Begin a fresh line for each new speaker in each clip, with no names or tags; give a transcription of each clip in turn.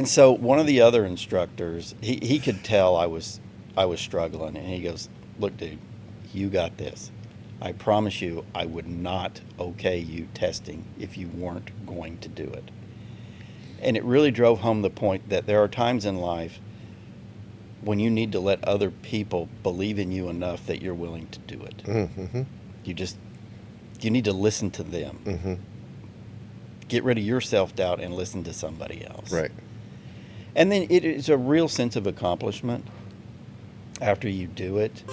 And so one of the other instructors, he could tell I was struggling, and he goes, "Look, dude, you got this. I promise you, I would not okay you testing if you weren't going to do it." And it really drove home the point that there are times in life when you need to let other people believe in you enough that you're willing to do it.
Mm-hmm.
You need to listen to them.
Mm-hmm.
Get rid of your self-doubt and listen to somebody else.
Right.
And then it is a real sense of accomplishment after you do it.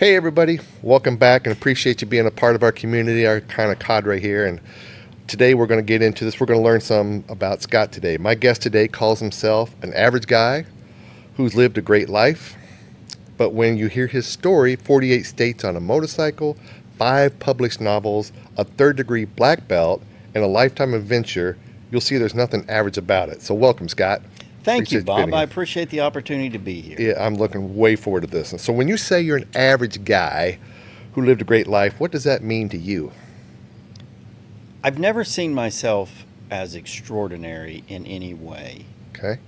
Hey everybody, welcome back and appreciate you being a part of our community, our kind of cadre here. And today we're going to get into this. We're going to learn some about Scott today. My guest today calls himself an average guy who's lived a great life. But when you hear his story, 48 states on a motorcycle, 5 published novels, a third-degree black belt, and a lifetime adventure, you'll see there's nothing average about it. So welcome, Scott.
Thank you,
Appreciate being
Bob. I
here.
appreciate the opportunity to be here.
Yeah, I'm looking way forward to this. And so when you say you're an average guy who lived a great life, what does that mean to you?
I've never seen myself as extraordinary in any way.
Okay.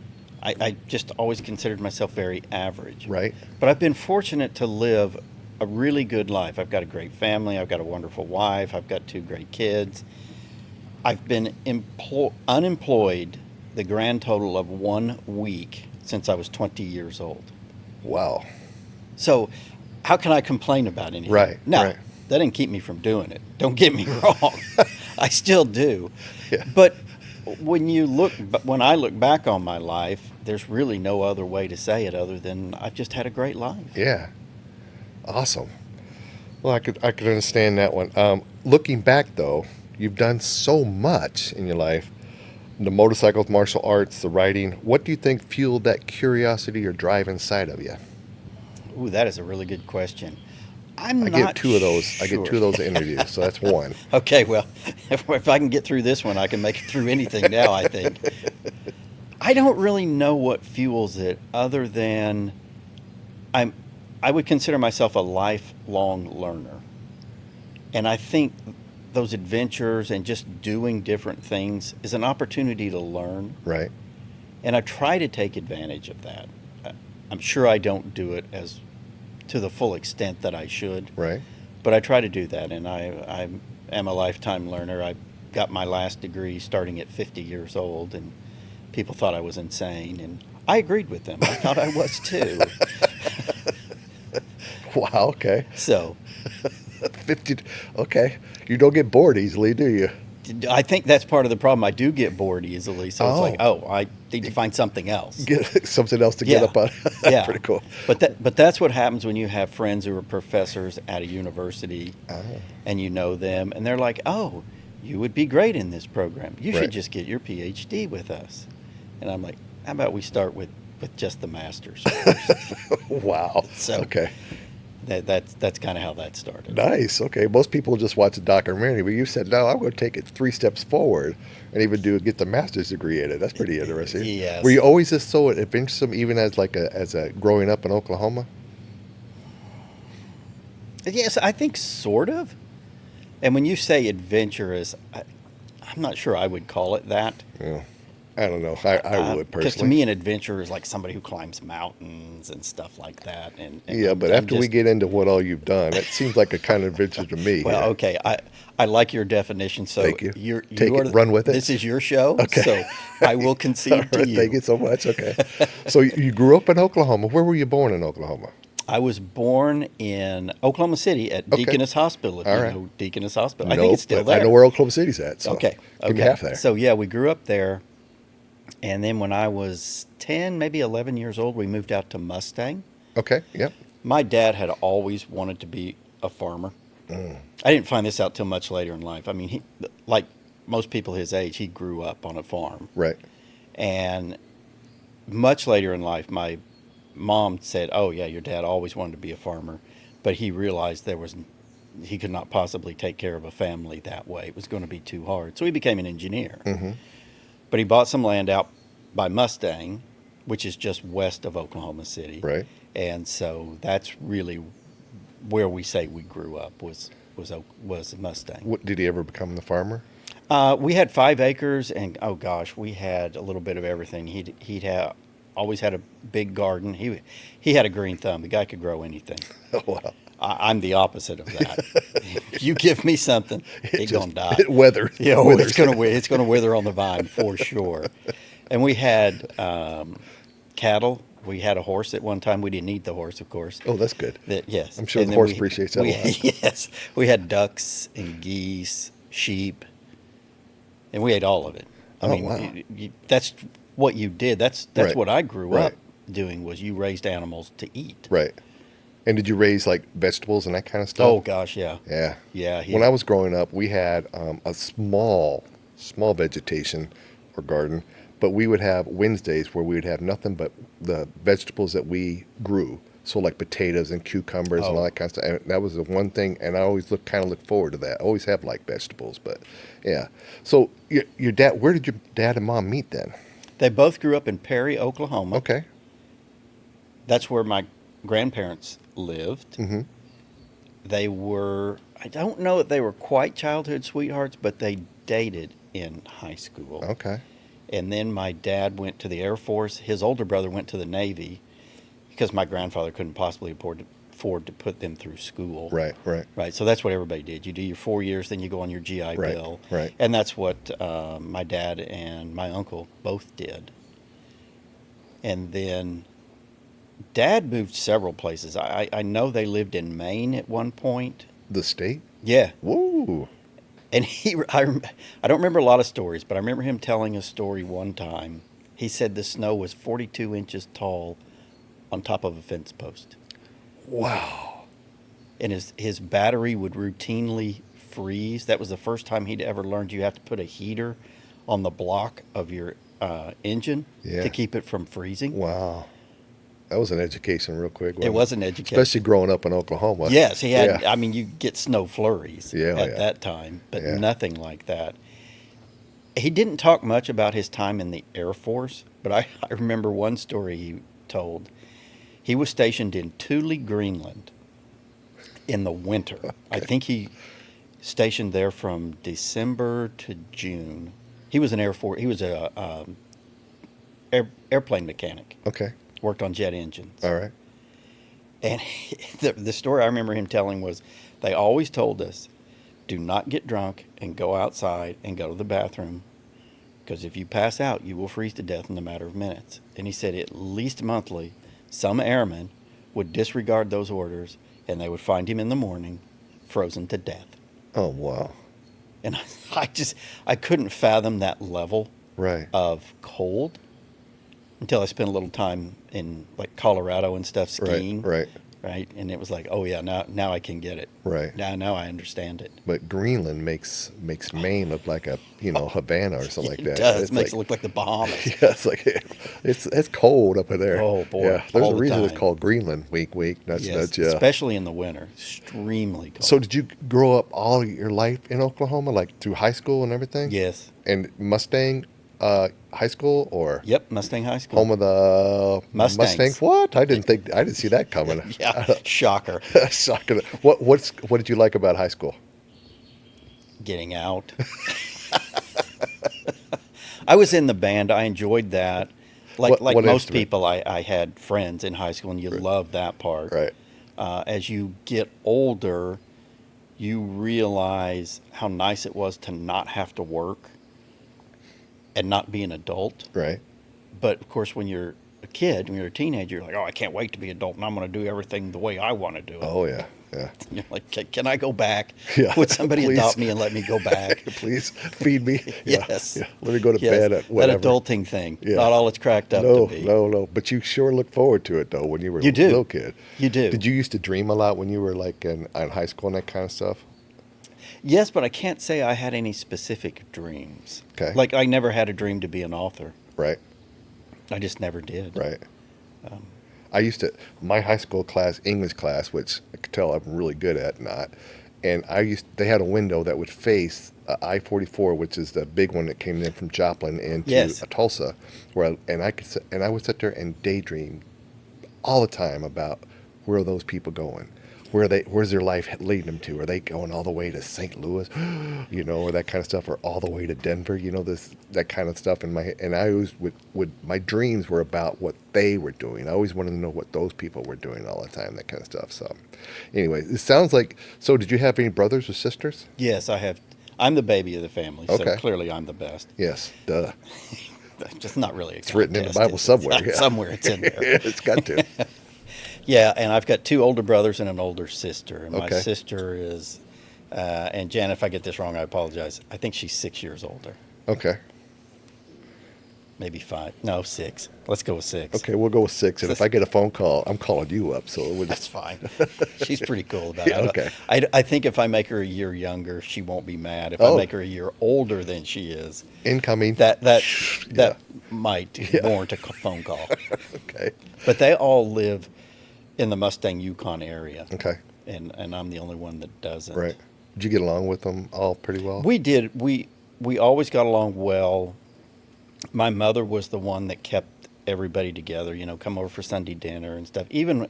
I just always considered myself very average.
Right.
But I've been fortunate to live a really good life. I've got a great family. I've got a wonderful wife. I've got 2 great kids. I've been unemployed the grand total of 1 week since I was 20 years old.
Wow.
So how can I complain about anything?
Right,
No,
right.
that didn't keep me from doing it. Don't get me wrong. I still do.
Yeah.
But when I look back on my life, there's really no other way to say it other than I've just had a great life.
Yeah. Awesome. Well, I could understand that one. Looking back though, you've done so much in your life. The motorcycles, martial arts, the writing. What do you think fueled that curiosity or drive inside of you?
Ooh, that is a really good question.
I get 2 of those. I get 2 of those interviews, so that's one.
Okay, well, if I can get through this one, I can make it through anything now, I think. I don't really know what fuels it other than I would consider myself a lifelong learner. And I think those adventures and just doing different things is an opportunity to learn.
Right.
And I try to take advantage of that. I'm sure I don't do it as to the full extent that I should.
Right.
But I try to do that, and I am a lifetime learner. I got my last degree starting at 50 years old, and people thought I was insane, and I agreed with them. I thought I was too.
Wow. Okay.
So
50. Okay. You don't get bored easily, do you?
I think that's part of the problem. I do get bored easily, so it's like,
Oh.
I need to find something else.
Get something else to get
Yeah.
up on.
Yeah.
Pretty cool.
But that's what happens when you have friends who are professors at a university, and you know them, and they're like, "Oh, you would be great in this program. You
Right.
should just get your PhD with us." And I'm like, "How about we start with just the masters first?"
Wow.
So
Okay.
that's kind of how that started.
Nice. Okay. Most people just watch a documentary, but you said, no, I'm going to take it 3 steps forward and even get the master's degree in it. That's pretty interesting.
Yes.
Were you always just so adventuresome, even as a growing up in Oklahoma?
Yes, I think sort of. And when you say adventurous, I'm not sure I would call it that.
Yeah. I don't know. I would
Because
personally.
to me, an adventurer is like somebody who climbs mountains and stuff like that. And
Yeah, but
I'm
after we
just-
get into what all you've done, it seems like a kind of adventure to me.
Well,
Yeah.
okay, I like your definition. So
Thank you.
You
Take
are
it, run with it.
This is your show,
Okay.
so I will concede
All
to
right,
you.
thank you so much. Okay. So you grew up in Oklahoma. Where were you born in Oklahoma?
I was born in Oklahoma City at
Okay.
Deaconess Hospital. If
All
you
right.
know Deaconess Hospital, I
No,
think it's still
but
there.
I know where Oklahoma City's at. So
Okay.
Give me half there.
So yeah, we grew up there, and then when I was 10, maybe 11 years old, we moved out to Mustang.
Okay. Yep.
My dad had always wanted to be a farmer. I didn't find this out till much later in life. I mean, he, like most people his age, he grew up on a farm.
Right.
And much later in life, my mom said, "Oh yeah, your dad always wanted to be a farmer, but he realized he could not possibly take care of a family that way. It was going to be too hard, so he became an engineer.
Mm-hmm.
But he bought some land out by Mustang, which is just west of Oklahoma City,
Right.
and so that's really where we say we grew up was Mustang.
What did he ever become the farmer?
We had 5 acres, and oh gosh, we had a little bit of everything. He'd have always had a big garden. He had a green thumb. The guy could grow anything.
Oh wow.
I'm the opposite of that. You give me something, it's gonna die.
It weathers.
Yeah,
Withers.
it's gonna wither on the vine for sure. And we had cattle. We had a horse at one time. We didn't eat the horse, of course.
Oh, that's good.
Yes,
I'm sure
And
the
then
horse appreciates that a lot.
Yes, we had ducks and geese, sheep, and we ate all of it. I
Oh,
mean,
wow.
that's what you did. That's
Right.
what I grew
Right.
up doing. Was you raised animals to eat?
Right. And did you raise like vegetables and that kind of stuff?
Oh gosh, yeah,
Yeah.
yeah.
When I was growing up, we had a small vegetation or garden, but we would have Wednesdays where we would have nothing but the vegetables that we grew. So like potatoes and cucumbers and all
Oh.
that kind of stuff. And that was the one thing, and I always look forward to that. I always have liked vegetables, but yeah. So your dad, where did your dad and mom meet then?
They both grew up in Perry, Oklahoma.
Okay.
That's where my grandparents lived.
Mm-hmm.
They were, I don't know that they were quite childhood sweethearts, but they dated in high school.
Okay.
And then my dad went to the Air Force. His older brother went to the Navy because my grandfather couldn't possibly afford to put them through school.
Right. Right.
Right. So that's what everybody did. You do your 4 years, then you go on your GI
Right,
Bill.
right.
And that's what my dad and my uncle both did. And then Dad moved several places. I know they lived in Maine at one point.
The state.
Yeah.
Woo.
And I don't remember a lot of stories, but I remember him telling a story one time. He said the snow was 42 inches tall on top of a fence post.
Wow.
And his battery would routinely freeze. That was the first time he'd ever learned you have to put a heater on the block of your engine
Yeah.
to keep it from freezing.
Wow. That was an education real quick.
It was an education.
Especially growing up in Oklahoma.
Yes, he had.
Yeah.
I mean, you get snow flurries
Yeah,
at
yeah.
that time, but
Yeah.
nothing like that. He didn't talk much about his time in the Air Force, but I remember one story he told. He was stationed in Thule, Greenland in the winter. I think he stationed there from December to June. He was an Air Force. He was a airplane mechanic.
Okay.
Worked on jet engines.
All right.
And the story I remember him telling was they always told us, do not get drunk and go outside and go to the bathroom because if you pass out, you will freeze to death in a matter of minutes. And he said at least monthly, some airmen would disregard those orders and they would find him in the morning frozen to death.
Oh, wow.
And I couldn't fathom that level
Right.
of cold until I spent a little time in like Colorado and stuff skiing.
Right.
Right. And it was like, oh yeah, now I can get it.
Right.
Now I understand it.
But Greenland makes Maine look like a Havana or something like
It
that.
does.
It's
Makes
like,
it look like the Bahamas.
Yeah, it's like it's cold up in there.
Oh, boy.
Yeah, there's
All
a
the
reason it's
time.
called Greenland. Wink, wink. That's
Yes,
yeah.
especially in the winter. Extremely cold.
So did you grow up all your life in Oklahoma, like through high school and everything?
Yes.
And Mustang high school or
Yep. Mustang High School.
home of the
Mustangs.
Mustangs? What? I didn't see that coming.
Yeah. Shocker.
Shocking. What did you like about high school?
Getting out. I was in the band. I enjoyed that. Like
What
most
instrument?
people, I had friends in high school, and you love that part.
Right.
As you get older, you realize how nice it was to not have to work and not be an adult.
Right.
But of course, when you're a kid, when you're a teenager, you're like, oh, I can't wait to be adult, and I'm going to do everything the way I want to do it.
Oh yeah. Yeah.
You're like, can I go back?
Yeah,
Would somebody
please.
adopt me and let me go back?
Please feed me. Yeah,
Yes.
Yeah. Let me go to
Yes.
bed at whatever.
That adulting thing.
Yeah.
Not all it's cracked up
No,
to be.
no. But you sure look forward to it though when you were
You
a
do.
little kid.
You do.
Did you used to dream a lot when you were like in high school and that kind of stuff?
Yes, but I can't say I had any specific dreams.
Okay.
Like I never had a dream to be an author.
Right.
I just never did.
Right.
Um,
I used to, my high school class, English class, which I could tell I'm really good at, not. And they had a window that would face I-44, which is the big one that came in from Joplin into
Yes.
Tulsa, and I would sit there and daydream all the time about where are those people going, where's their life leading them to? Are they going all the way to St. Louis, or that kind of stuff, or all the way to Denver? That kind of stuff in my head. And I always would my dreams were about what they were doing. I always wanted to know what those people were doing all the time, that kind of stuff. So, anyway, it sounds like. So, did you have any brothers or sisters?
yes, I have. I'm the baby of the family, so
Okay.
clearly I'm the best.
Yes, duh.
Just not really a
It's written in the
contest,
Bible
is it?
somewhere. Yeah.
Somewhere it's in there.
It's got to.
Yeah, and I've got two older brothers and an older sister. And my
Okay.
sister is, and Jan, if I get this wrong, I apologize. I think she's 6 years older.
Okay.
Maybe 5. No, 6. Let's go with 6.
Okay, we'll go with 6. And if I get a phone call, I'm calling you up. So we'll
That's
just.
fine. She's pretty cool about it.
Yeah, okay.
I think if I make her a year younger, she won't be mad. If
Oh.
I make her a year older than she is,
Incoming.
that might warrant a phone call.
Okay.
But they all live in the Mustang Yukon area,
Okay.
and I'm the only one that doesn't.
Right. Did you get along with them all pretty well?
We did. We always got along well. My mother was the one that kept everybody together. Come over for Sunday dinner and stuff. Even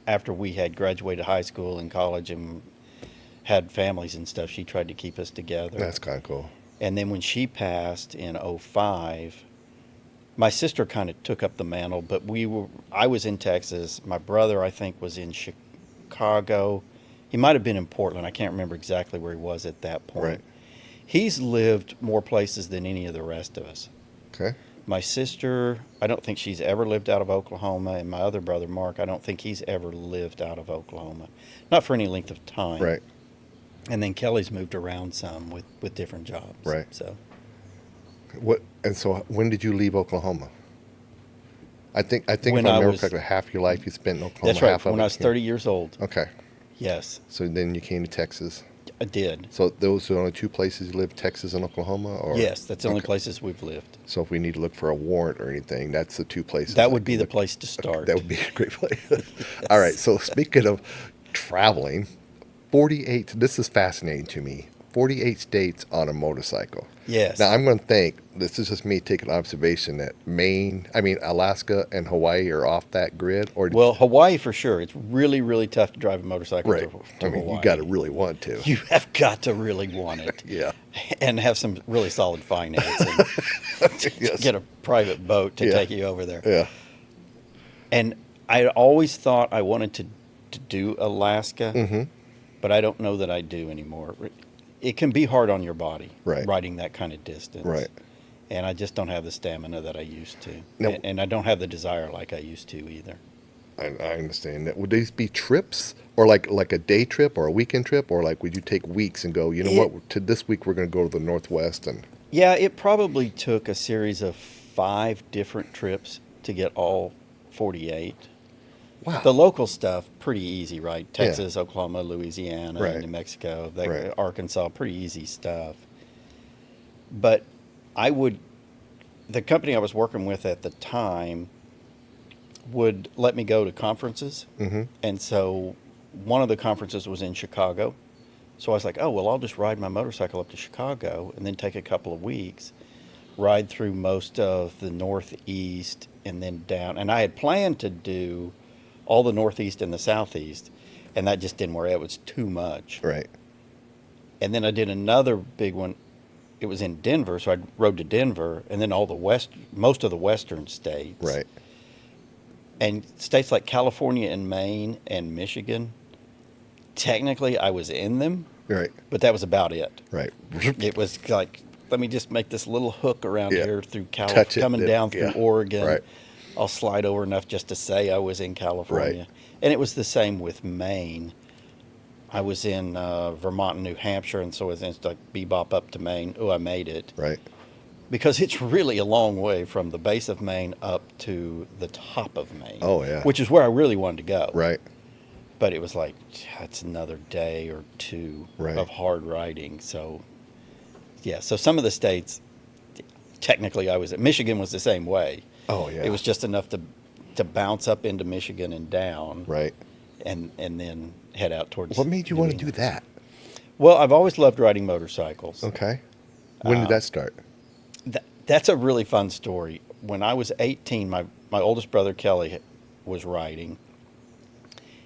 after we had graduated high school and college and had families and stuff, she tried to keep us together.
That's kind of cool.
And then when she passed in '05, my sister kind of took up the mantle, but I was in Texas. My brother, I think, was in Chicago. He might have been in Portland. I can't remember exactly where he was at that point.
Right.
He's lived more places than any of the rest of us.
Okay.
My sister, I don't think she's ever lived out of Oklahoma, and my other brother, Mark, I don't think he's ever lived out of Oklahoma. Not for any length of time.
Right.
And then Kelly's moved around some with different jobs.
Right.
So
What? And so, when did you leave Oklahoma? I think if I
When I
remember
was-
correctly, half your life you spent in Oklahoma.
that's right.
Half of
When
it
I was
here.
30 years old.
Okay.
Yes,
So then you came to Texas.
I did.
So those are the only two places you live, Texas and Oklahoma, or
Yes, that's the only
Okay.
places we've lived.
So if we need to look for a warrant or anything, that's the two places.
That would be
can
the
look-
place to start.
That would be a great place. All right. So speaking of traveling, 48. This is fascinating to me. 48 states on a motorcycle.
Yes.
Now I'm going to think this is just me taking observation that Alaska and Hawaii are off that grid, or
Well, Hawaii for sure. It's really, really tough to drive a motorcycle
right.
to Hawaii.
You got to really want to.
You have got to really want it.
Yeah.
And have some really solid finance and
Yes.
get a private boat to
Yeah.
take you over there.
Yeah.
And I always thought I wanted to do Alaska,
Mm-hmm.
but I don't know that I do anymore. It can be hard on your body,
Right.
riding that kind of distance.
Right.
And I just don't have the stamina that I used to.
Now-
And I don't have the desire like I used to either.
I understand that. Would these be trips, or like a day trip, or a weekend trip, or like would you take weeks and go? You know what? To this week we're going to go to the Northwest and.
Yeah, it probably took a series of 5 different trips to get all 48.
Wow.
The local stuff, pretty easy, right?
Yeah.
Texas, Oklahoma, Louisiana,
Right.
New Mexico,
Right.
Arkansas, pretty easy stuff. But the company I was working with at the time would let me go to conferences.
Mm-hmm.
And so one of the conferences was in Chicago. So I was like, oh, well, I'll just ride my motorcycle up to Chicago and then take a couple of weeks, ride through most of the Northeast and then down. And I had planned to do all the Northeast and the Southeast, and that just didn't work. It was too much.
Right.
And then I did another big one. It was in Denver, so I rode to Denver, and then most of the western states.
Right.
And states like California and Maine and Michigan, technically I was in them,
Right.
but that was about it.
Right.
It was like, let me just make this little hook around
Yeah.
here through
Touch it,
coming
then-
down through
yeah.
Oregon.
Right.
I'll slide over enough just to say I was in California.
Right.
And it was the same with Maine. I was in Vermont and New Hampshire, and so it's like bebop up to Maine. Oh, I made it.
Right.
Because it's really a long way from the base of Maine up to the top of Maine.
Oh, yeah.
Which is where I really wanted to go.
Right.
But it was like, that's another day or two
Right.
of hard riding. So, yeah. So some of the states, technically I was at, Michigan was the same way.
Oh, yeah.
It was just enough to bounce up into Michigan and down,
Right.
and then head out towards.
What made you
New
want to do
England.
that?
Well, I've always loved riding motorcycles.
Okay. When did that start?
That's a really fun story. When I was 18, my oldest brother Kelly was riding.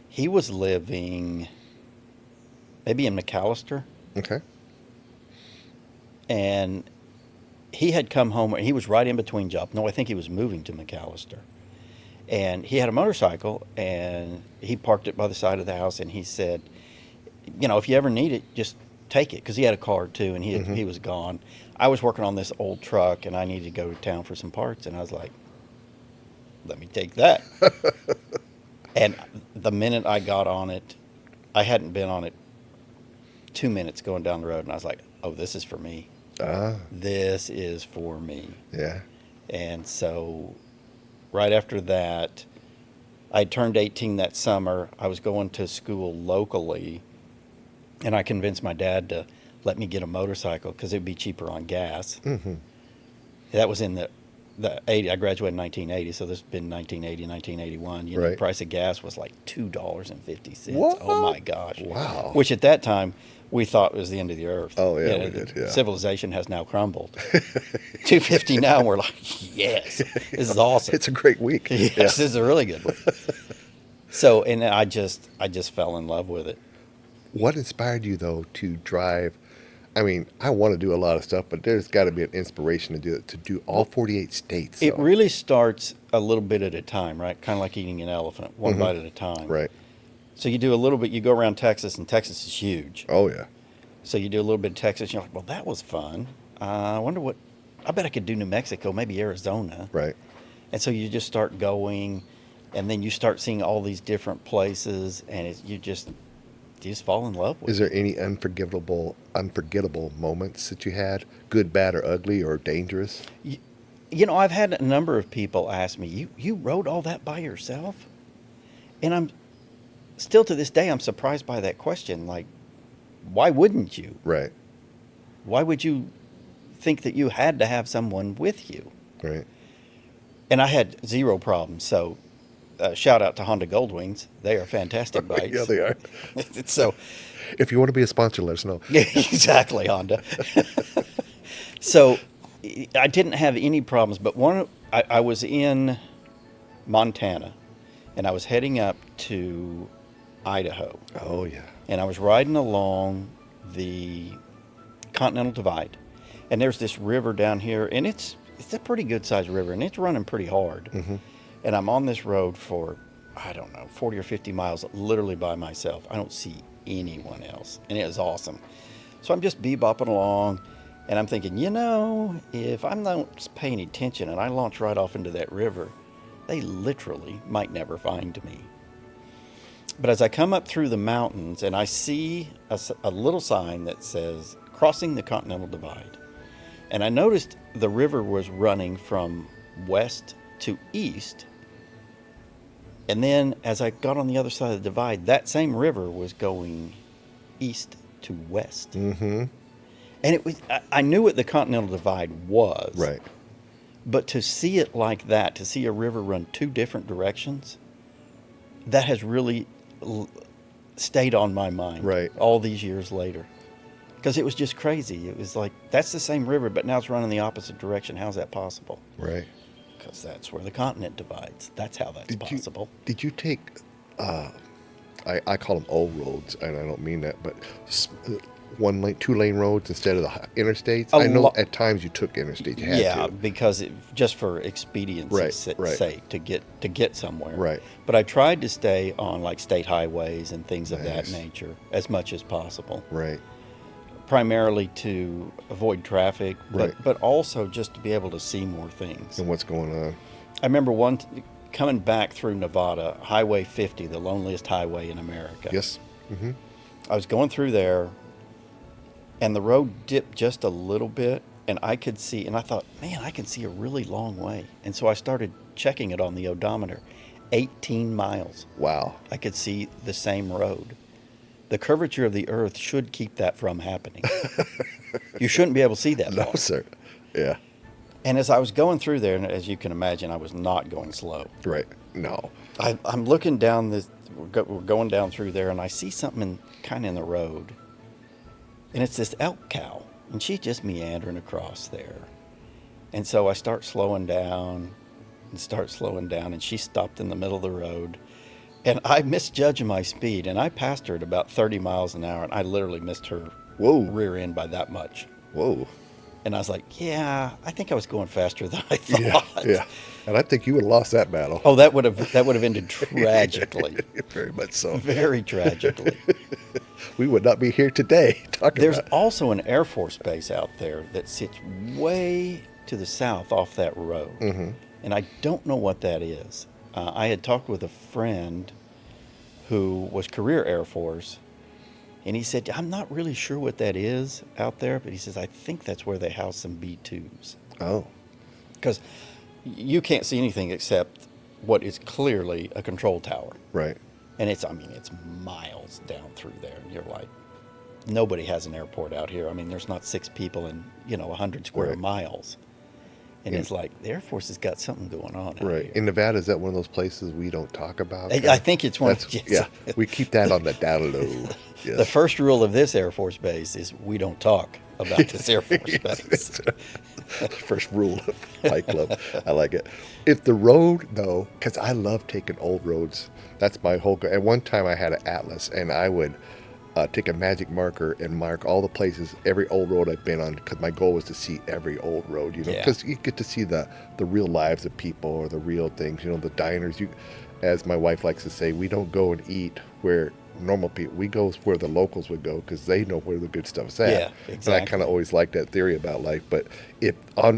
He was living maybe in McAllister,
Okay.
and he had come home. He was right in between jobs. No, I think he was moving to McAllister. And he had a motorcycle, and he parked it by the side of the house, and he said, if you ever need it, just take it, because he had a car too, and he was gone. I was working on this old truck, and I needed to go to town for some parts, and I was like, let me take that. And the minute I got on it, I hadn't been on it 2 minutes going down the road, and I was like, oh, this is for me.
Ah,
This is for me.
yeah.
And so right after that, I turned 18 that summer. I was going to school locally, and I convinced my dad to let me get a motorcycle because it would be cheaper on gas.
Mm-hmm.
That was in the 80. I graduated in 1980, so this has been 1980, 1981. The
Right.
price of gas was like $2.50.
What?
Oh my gosh!
Wow.
Which at that time we thought was the end of the earth.
Oh, yeah, we
the
did, yeah.
Civilization has now crumbled. $2.50 now, and we're like, yes, this is awesome.
It's a great week.
Yes,
Yeah.
this is a really good one. So, and I just fell in love with it.
What inspired you, though, to drive? I mean, I want to do a lot of stuff, but there's got to be an inspiration to do it, to do all 48 states.
It
so.
really starts a little bit at a time, right? Kind of like eating an elephant, one bite at a time.
Right.
So you do a little bit, you go around Texas, and Texas is huge.
Oh, yeah.
So you do a little bit of Texas, and you're like, well, that was fun. I wonder I bet I could do New Mexico, maybe Arizona.
Right.
And so you just start going, and then you start seeing all these different places, and you just fall in love with
Is there any unforgettable moments that you had, good, bad, or ugly, or dangerous?
it. I've had a number of people ask me, you rode all that by yourself? And I'm still to this day, I'm surprised by that question. Like, why wouldn't you?
Right.
Why would you think that you had to have someone with you?
Right.
And I had zero problems. So, shout out to Honda Goldwings. They are fantastic bikes.
Yeah, they are.
So,
If you want to be a sponsor, let us know.
exactly, Honda. So, I didn't have any problems. But I was in Montana, and I was heading up to Idaho.
Oh, yeah.
And I was riding along the Continental Divide, and there's this river down here, and it's a pretty good sized river, and it's running pretty hard.
Mm-hmm.
And I'm on this road for, I don't know, 40 or 50 miles, literally by myself. I don't see anyone else, and it was awesome. So I'm just bebopping along, and I'm thinking, if I'm not paying attention and I launch right off into that river, they literally might never find me. But as I come up through the mountains and I see a little sign that says crossing the Continental Divide, and I noticed the river was running from west to east, and then as I got on the other side of the divide, that same river was going east to west.
Mm-hmm.
And I knew what the Continental Divide was.
Right.
But to see it like that, to see a river run two different directions, that has really stayed on my mind.
Right.
All these years later. Because it was just crazy. It was like, that's the same river, but now it's running the opposite direction. How's that possible?
Right.
Because that's where the continent divides. That's how that's possible.
Did you take, I call them old roads, and I don't mean that, but one lane, 2 lane roads instead of the interstates? I know at times you took interstate. You had to.
Because just for expediency's sake, to get somewhere.
Right.
But I tried to stay on like state highways and things of that
Nice.
nature as much as possible.
Right.
Primarily to avoid traffic,
Right.
but also just to be able to see more things.
And what's going on?
I remember coming back through Nevada, Highway 50, the loneliest highway in America.
Yes. Mm-hmm.
I was going through there, and the road dipped just a little bit, and I could see, and I thought, man, I can see a really long way. And so I started checking it on the odometer. 18 miles.
Wow.
I could see the same road. The curvature of the earth should keep that from happening. You shouldn't be able to see that
No,
far.
sir. Yeah.
And as I was going through there, and as you can imagine, I was not going slow.
Right. No.
I'm looking down this, we're going down through there, and I see something kind of in the road. And it's this elk cow, and she's just meandering across there. And so I start slowing down and she stopped in the middle of the road. And I misjudged my speed, and I passed her at about 30 miles an hour, and I literally missed her
Whoa.
rear end by that much.
Whoa.
And I was like, yeah, I think I was going faster than I
Yeah.
thought.
Yeah. And I think you would have lost that battle.
Oh, that would have ended tragically.
Very much so.
Very tragically.
We would not be here today talking
There's
about.
also an Air Force base out there that sits way to the south off that road.
Mm-hmm.
And I don't know what that is. I had talked with a friend who was career Air Force, and he said, I'm not really sure what that is out there, but he says, I think that's where they house some B-2s.
Oh.
Because you can't see anything except what is clearly a control tower.
Right.
And it's miles down through there. And you're like, nobody has an airport out here. I mean, there's not 6 people in, 100 square
Right.
miles. And it's like, the Air Force has got something going on out
Right.
here.
In Nevada, is that one of those places we don't talk about?
I think it's one.
That's, yeah. We keep that on the down low. Yes.
The first rule of this Air Force base is we don't talk about this Air Force base.
The first rule of Fight Club. I like it. If the road, though, because I love taking old roads. That's my whole. At one time, I had an atlas, and I would take a magic marker and mark all the places, every old road I've been on, because my goal was to see every old road.
Yeah.
Because you get to see the real lives of people or the real things. The diners. As my wife likes to say, we don't go and eat where normal people. We go where the locals would go because they know where the good stuff's at.
Yeah, exactly.
And I kind of always like that theory about life. But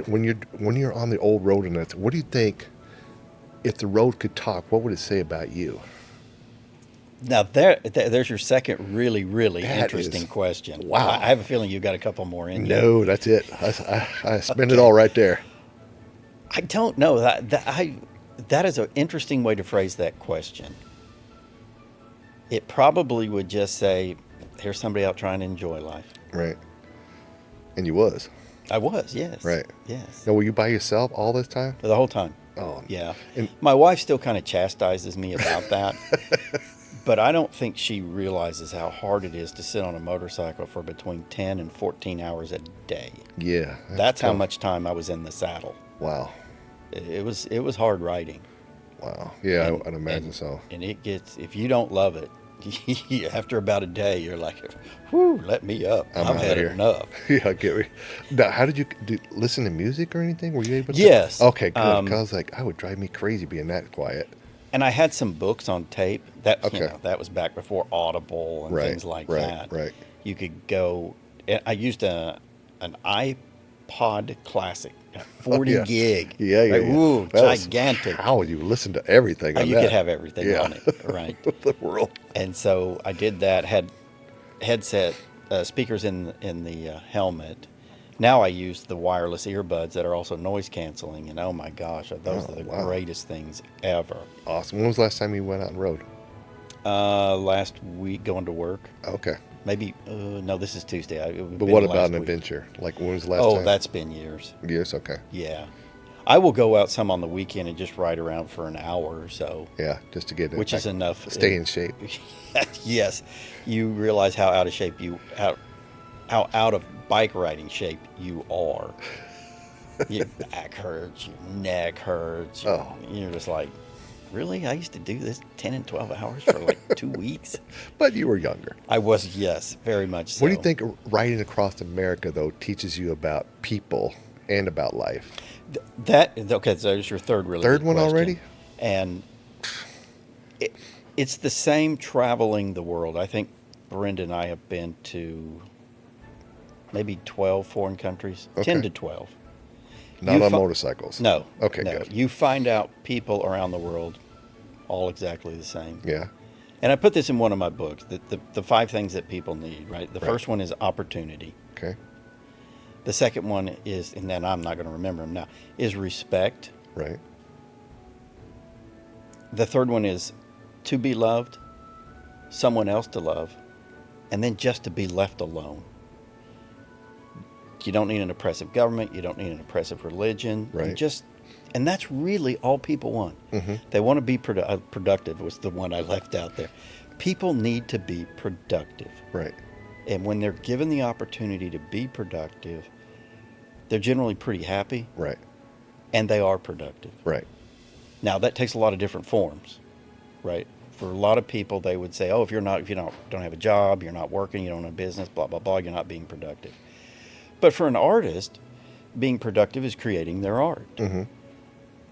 when you're on the old road and what do you think? If the road could talk, what would it say about you?
Now, there's your second really, really
That
interesting
is-
question.
wow.
I have a feeling you've got a couple more in you.
No, that's it. I spend it all right there.
I don't know. That is an interesting way to phrase that question. It probably would just say, here's somebody out trying to enjoy life.
Right. And you was.
I was, yes.
Right.
Yes.
Now, were you by yourself all this time?
For the whole time.
Oh.
Yeah.
And-
My wife still kind of chastises me about that. But I don't think she realizes how hard it is to sit on a motorcycle for between 10 and 14 hours a day.
Yeah.
That's how
tough.
much time I was in the saddle.
Wow.
It was hard riding.
Wow. Yeah,
And-
I'd imagine
and-
so.
And it gets, if you don't love it, after about a day, you're like, whew, let me up.
I'm
I've
outta
had
here.
enough.
Yeah, get me. Now, how did you listen to music or anything? Were you able to?
Yes.
Okay, good. 'Cause I was like, I would drive me crazy being that quiet.
And I had some books on tape.
Okay.
That was back before Audible and
Right,
things like
right,
that.
right.
You could go. I used an iPod Classic, 40
yeah.
gig.
Yeah, yeah,
Like,
yeah.
ooh,
That was-
gigantic.
How would you listen to everything on
You
that?
could have everything
Yeah.
on it, right?
The world.
And so I did that. Had headset speakers in the helmet. Now I use the wireless earbuds that are also noise canceling, and oh my gosh, those
Oh,
are the
wow.
greatest things ever.
Awesome. When was the last time you went out on the road?
Last week going to work,
Okay.
maybe. No, this is Tuesday. It would
But
be
what
the
about
last
an
week.
adventure? Like when was the last
Oh,
time?
that's been years.
Years? Okay.
Yeah, I will go out some on the weekend and just ride around for an hour or so,
Yeah, just to get it.
which is enough.
Stay in shape.
Yes, you realize how out of shape how out of bike riding shape you are. Your back hurts, your neck hurts.
Oh.
You're just like, really? I used to do this 10 and 12 hours for like 2 weeks.
But you were younger.
I was, yes, very much so.
What do you think riding across America, though, teaches you about people and about life?
Okay, so there's your third really
Third
good
one
question.
already?
And it's the same traveling the world. I think Brenda and I have been to maybe 12 foreign countries,
Okay.
10 to 12.
Not
You
on
fi-
motorcycles.
No.
Okay,
no.
good.
You find out people around the world all exactly the same.
Yeah.
And I put this in one of my books, the 5 things that people need, right? The
Right.
first one is opportunity.
Okay.
The second one is, and then I'm not going to remember them now, is respect.
Right.
The third one is to be loved, someone else to love, and then just to be left alone. You don't need an oppressive government. You don't need an oppressive religion. You
Right.
just, and that's really all people want. They want to be productive. Was the one I left out there. People need to be productive,
Right.
and when they're given the opportunity to be productive, they're generally pretty happy,
Right.
and they are productive.
Right.
Now that takes a lot of different forms, right? For a lot of people, they would say, "Oh, if you don't have a job, you're not working, you don't have a business, blah blah blah, you're not being productive." But for an artist, being productive is creating their art.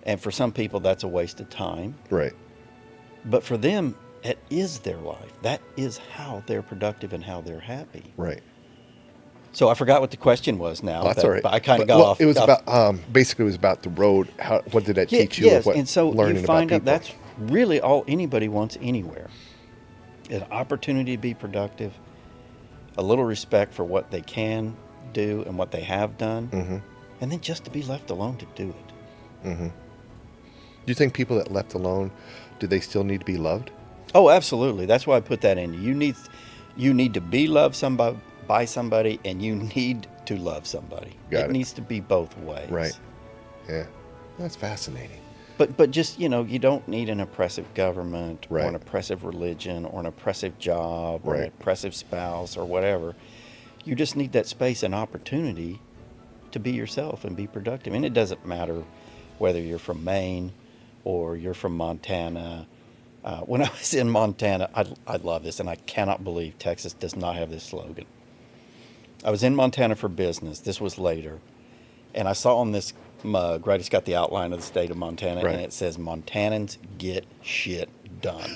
And for some people, that's a waste of time.
Right.
But for them, it is their life. That is how they're productive and how they're happy.
Right.
So I forgot what the question was now.
Oh, that's all right.
But I kind of
But,
got
well,
off.
It was
off-
about basically it was about the road. What did that teach you?
Yes,
What
and so
learning
you find
about
out
people?
that's really all anybody wants anywhere. An opportunity to be productive, a little respect for what they can do and what they have done, and then just to be left alone to do it.
Do you think people that left alone, do they still need to be loved?
Oh, absolutely. That's why I put that in. You need to be loved by somebody, and you need to love somebody.
Got
it
it.
needs to be both ways.
Right. Yeah. That's fascinating.
But just, you don't need an oppressive government or
Right.
an oppressive religion or an oppressive job or an
Right.
oppressive spouse or whatever. You just need that space and opportunity to be yourself and be productive. And it doesn't matter whether you're from Maine or you're from Montana. When I was in Montana, I love this, and I cannot believe Texas does not have this slogan. I was in Montana for business. This was later. And I saw on this mug, right, it's got the outline of the state of Montana,
Right.
and it says, "Montanans get shit done."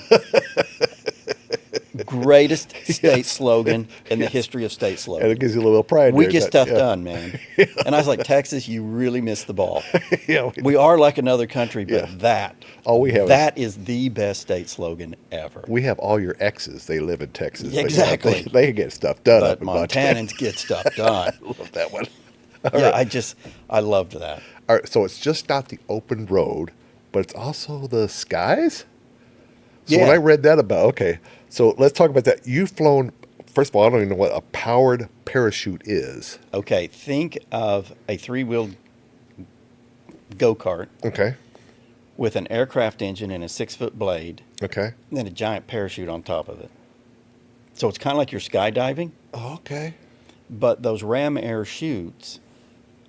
Greatest state slogan in the history of state
And
slogans.
it gives you a little pride.
We
there,
get
but,
stuff
yeah.
done, man. And I was like, Texas, you really missed the ball.
Yeah.
We are like another country, but
Yeah. All we have is-
that is the best state slogan ever.
We have all your exes. They live in Texas. but,
Exactly.
They get stuff done
But
up in Montana.
Montanans get stuff done.
I love that one.
Yeah, I loved that.
All right, so it's just not the open road, but it's also the skies? So when
Yeah.
I read that okay, so let's talk about that. You've flown, first of all, I don't even know what a powered parachute is.
Okay, think of a three-wheeled go-kart
Okay,
with an aircraft engine and a 6-foot blade,
okay.
and then a giant parachute on top of it. So it's kind of like you're skydiving,
Oh, okay.
but those ram air chutes,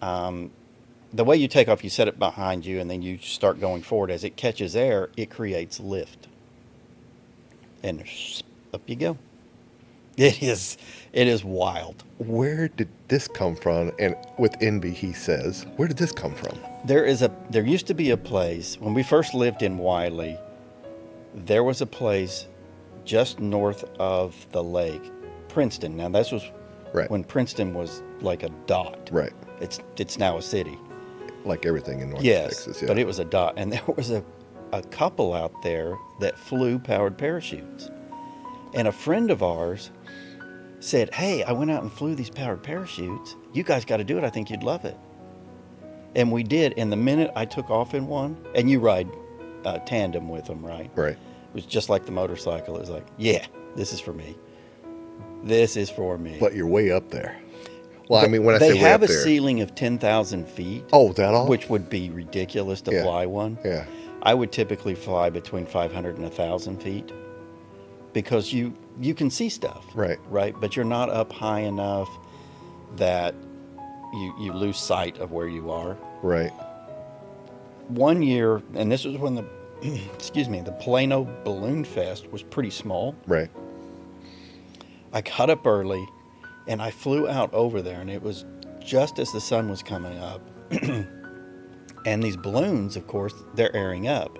the way you take off, you set it behind you, and then you start going forward. As it catches air, it creates lift. And up you go. It is wild.
Where did this come from? And with envy, he says, where did this come from?
There used to be a place, when we first lived in Wiley, there was a place just north of the lake, Princeton. Now this was
Right.
when Princeton was like a dot.
Right.
It's now a city.
Like everything in North
Yes,
Texas. Yeah.
but it was a dot. And there was a couple out there that flew powered parachutes. And a friend of ours said, "Hey, I went out and flew these powered parachutes. You guys got to do it. I think you'd love it." And we did. And the minute I took off in one, and you ride tandem with them, right?
Right.
It was just like the motorcycle. It was like, yeah, this is for me. This is for me.
But you're way up there. Well, I mean, when I say
they
way
have
up
a
there.
ceiling of 10,000 feet.
Oh, that all?
Which would be ridiculous to
Yeah.
fly one.
Yeah.
I would typically fly between 500 and 1,000 feet because you can see stuff.
Right.
Right. But you're not up high enough that you lose sight of where you are.
Right.
One year, and this was when the the Plano Balloon Fest was pretty small.
Right.
I got up early and I flew out over there, and it was just as the sun was coming up. And these balloons, of course, they're airing up.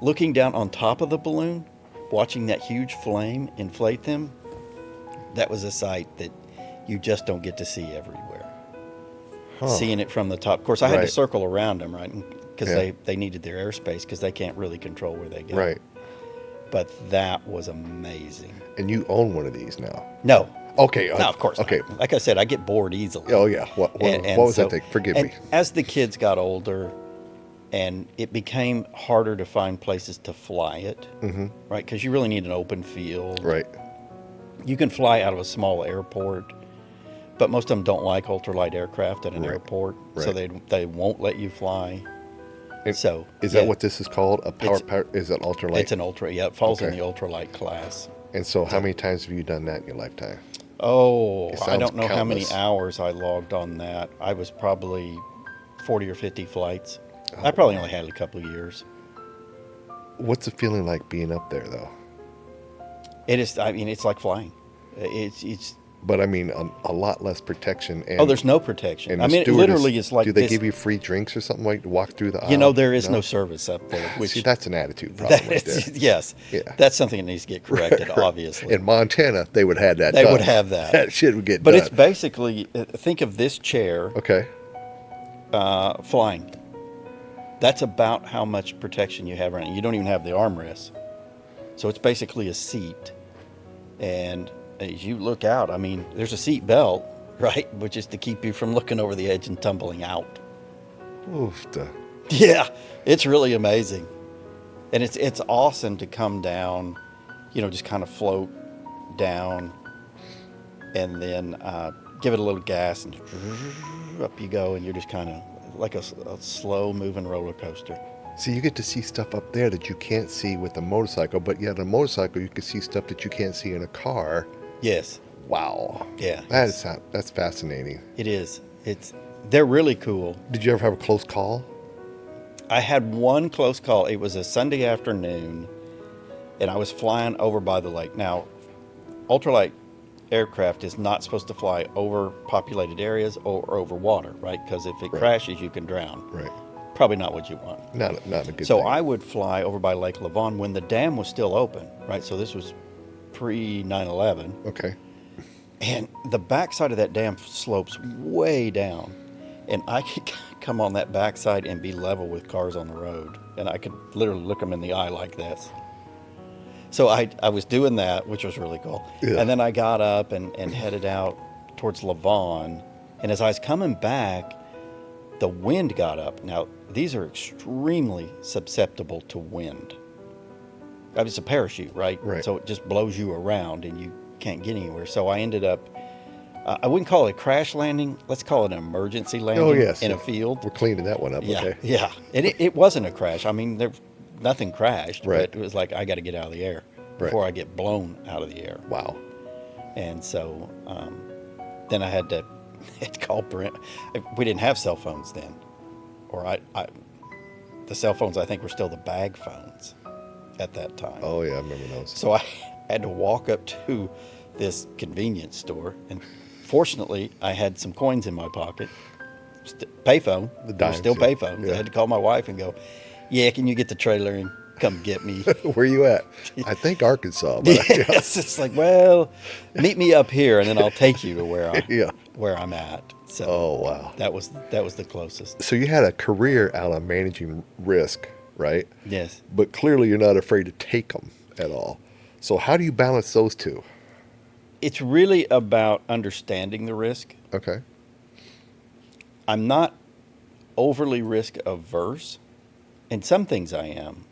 Looking down on top of the balloon, watching that huge flame inflate them, that was a sight that you just don't get to see everywhere.
Huh.
Seeing it from the top. Of course, I had
Right.
to circle around them, right? Because
Yeah.
they needed their airspace because they can't really control where they go.
Right.
But that was amazing.
And you own one of these now.
No.
Okay.
No, of course
Okay.
not. Like I said, I get bored easily.
Oh, yeah. What
And
was
so-
that thing? Forgive
and
me.
As the kids got older, and it became harder to find places to fly it, right? Because you really need an open field.
Right.
You can fly out of a small airport, but most of them don't like ultralight aircraft at an
Right.
airport, so
Right.
they won't let you fly.
And
So
is
yeah,
that what this is called? A power? Is it ultralight?
it's an ultra. Yeah, it falls in
Okay.
the ultralight class.
And so, how
So,
many times have you done that in your lifetime?
oh,
It
I
sounds
don't know how many
countless.
hours I logged on that. I was probably 40 or 50 flights.
Oh,
I probably
wow.
only had it a couple of years.
What's the feeling like being up there, though?
It is. I mean, it's like flying. It's.
But I mean, a lot less protection. And
Oh, there's no protection.
and
I
the
mean, it
stewardess,
literally is like
do they
this.
give you free drinks or something like to walk through the
You know,
aisle?
there is no
No.
service up there,
See,
which
that's an attitude problem right there.
yes,
Yeah.
that's something that needs to get corrected. Obviously,
In Montana, they would have that.
they
done.
would have that.
That shit would get
But
done.
it's basically think of this chair
Okay.
flying. That's about how much protection you have around it. You don't even have the armrest, so it's basically a seat. And as you look out, I mean, there's a seat belt, right, which is to keep you from looking over the edge and tumbling out.
Oof.
Yeah, it's really amazing, and it's awesome to come down, just kind of float down, and then give it a little gas, and up you go, and you're just kind of like a slow moving roller coaster.
See, you get to see stuff up there that you can't see with a motorcycle, but yet on a motorcycle you can see stuff that you can't see in a car.
Yes,
Wow.
yeah,
That's fascinating.
it is. They're really cool.
Did you ever have a close call?
I had one close call. It was a Sunday afternoon, and I was flying over by the lake. Now, ultralight aircraft is not supposed to fly over populated areas or over water, right? Because if it
Right.
crashes, you can drown.
Right.
Probably not what you want.
Not a good
So
thing.
I would fly over by Lake Lavon when the dam was still open, right? So this was pre 9/11.
Okay.
And the backside of that dam slopes way down. And I could come on that backside and be level with cars on the road. And I could literally look them in the eye like this. So I was doing that, which was really cool.
Yeah.
And then I got up and headed out towards Lavon. And as I was coming back, the wind got up. Now, these are extremely susceptible to wind. I mean, it's a parachute, right?
Right.
So it just blows you around and you can't get anywhere. So I ended up, I wouldn't call it a crash landing. Let's call it an emergency landing
Oh, yes.
in a
We're
field.
cleaning that one up.
Yeah,
Okay.
yeah. And it wasn't a crash. I mean, nothing crashed,
Right.
but it was like, I got to get out of the air
Right.
before I get blown out of the air.
Wow.
And so then I had to call Brent. We didn't have cell phones then. Or the cell phones, I think, were still the bag phones at that time.
Oh yeah, I remember those.
So I had to walk up to this convenience store, and fortunately, I had some coins in my pocket. Payphone,
The
there were
dimes,
still
yeah.
payphones.
Yeah.
I had to call my wife and go, "Yeah, can you get the trailer and come get me?"
Where you at? I think Arkansas. But
Yes, it's like, well, meet me up here, and then I'll take you to
Yeah.
where I'm at. So
Oh wow.
that was the closest.
So you had a career out of managing risk, right?
Yes.
But clearly you're not afraid to take them at all. So how do you balance those two?
It's really about understanding the risk.
Okay.
I'm not overly risk averse. In some things I am.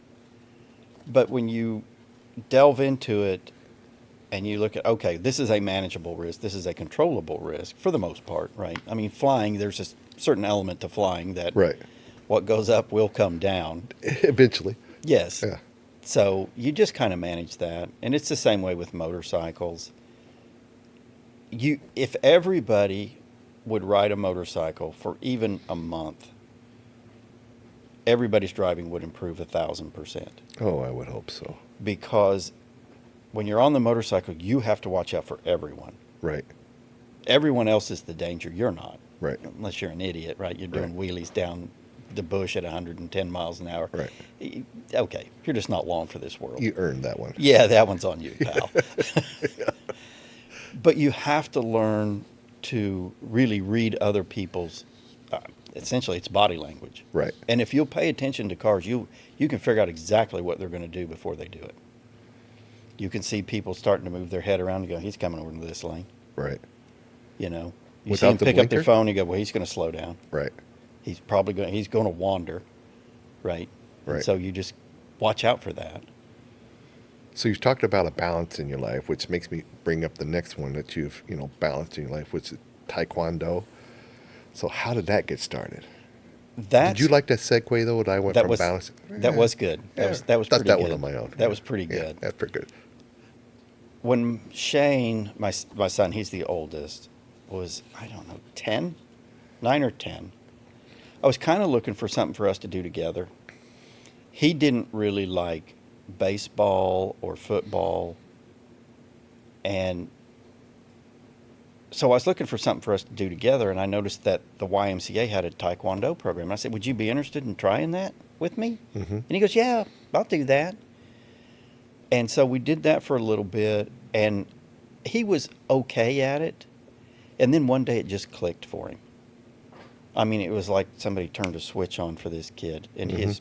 But when you delve into it and you look at, okay, this is a manageable risk, this is a controllable risk for the most part, right? I mean, flying, there's a certain element to flying that
Right.
what goes up will come down.
Eventually.
Yes.
Yeah.
So you just kind of manage that. And it's the same way with motorcycles. If everybody would ride a motorcycle for even a month, everybody's driving would improve 1,000%.
Oh, I would hope so.
Because when you're on the motorcycle, you have to watch out for everyone.
Right.
Everyone else is the danger. You're not.
Right.
Unless you're an idiot, right? You're doing wheelies down the bush at 110 miles an hour.
Right.
Okay, you're just not long for this world.
You earned that one.
Yeah, that one's on you, pal. But you have to learn to really read other people's, essentially it's body language.
Right.
And if you'll pay attention to cars, you can figure out exactly what they're going to do before they do it. You can see people starting to move their head around and go, he's coming over into this lane.
Right.
You know, you see
Without
him
the
pick up their
blinker?
phone and you go, well, he's going to slow down.
Right.
He's going to wander, right? And
Right.
so you just watch out for that.
So you've talked about a balance in your life, which makes me bring up the next one that you've, balanced in your life, which is Taekwondo. So how did that get started?
That's
Did you like that segue though? That I went
that
from
was
balance.
that was good.
Yeah,
That was
thought
pretty
that
good.
one on my own.
That
Yeah.
was pretty
Yeah,
good.
that's pretty good.
When Shane, my son, he's the oldest, was, I don't know, 10, 9 or 10. I was kind of looking for something for us to do together. He didn't really like baseball or football, and so I was looking for something for us to do together, and I noticed that the YMCA had a Taekwondo program. I said, "Would you be interested in trying that with me?"
Mm-hmm.
And he goes, "Yeah, I'll do that." And so we did that for a little bit, and he was okay at it. And then one day it just clicked for him. I mean, it was like somebody turned a switch on for this kid, and
Mm-hmm.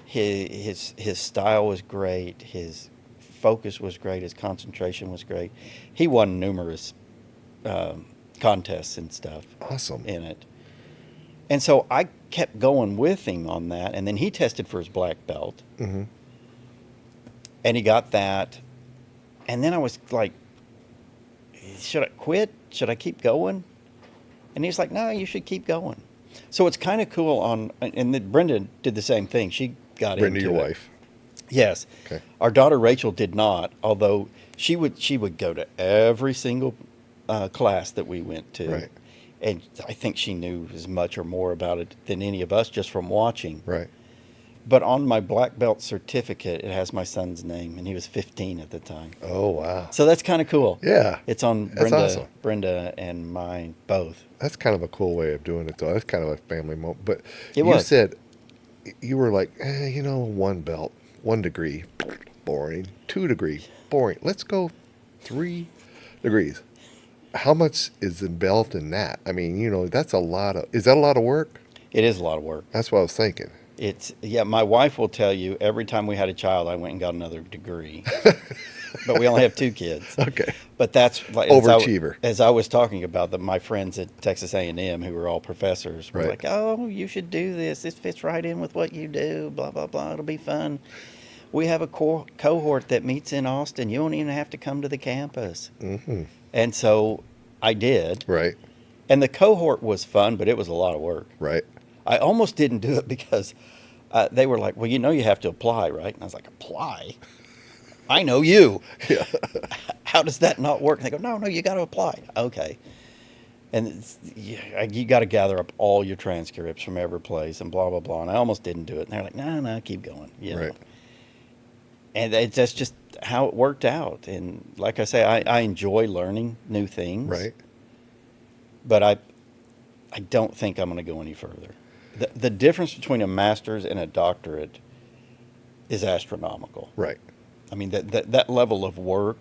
his style was great. His focus was great. His concentration was great. He won numerous contests and stuff
Awesome.
in it. And so I kept going with him on that, and then he tested for his black belt,
Mm-hmm.
and he got that. And then I was like, should I quit? Should I keep going? And he's like, no, you should keep going. So it's kind of cool and then Brenda did the same thing. She got
Brenda,
into
your
it.
wife.
Yes.
Okay.
Our daughter Rachel did not, although she would go to every single class that we went to.
Right.
And I think she knew as much or more about it than any of us just from watching.
Right.
But on my black belt certificate, it has my son's name, and he was 15 at the time.
Oh wow.
So that's kind of cool.
Yeah.
It's on
That's awesome.
Brenda and mine both.
That's kind of a cool way of doing it, though. That's kind of a family moment. But
It
you
was.
said you were like, one belt, 1 degree, boring. 2 degree, boring. Let's go 3 degrees. How much is involved in that? I mean, that's a lot of. Is that a lot of work?
It is a lot of work.
That's what I was thinking.
Yeah, my wife will tell you every time we had a child, I went and got another degree. But we only have 2 kids.
Okay.
But that's like
Overachiever.
As I was talking about, my friends at Texas A&M who were all professors were
Right.
like, "Oh, you should do this. This fits right in with what you do. Blah blah blah. It'll be fun. We have a cohort that meets in Austin. You don't even have to come to the campus."
Mm-hmm.
And so I did,
Right.
and the cohort was fun, but it was a lot of work.
Right.
I almost didn't do it because they were like, "Well, you have to apply, right?" And I was like, "Apply? I know you.
Yeah.
How does that not work?" And they go, "No, you got to apply." Okay. And you got to gather up all your transcripts from every place and blah, blah, blah. And I almost didn't do it. And they're like, no, keep going. You know?
Right.
And that's just how it worked out. And like I say, I enjoy learning new things.
Right.
But I don't think I'm going to go any further. The difference between a master's and a doctorate is astronomical.
Right.
I mean, that level of work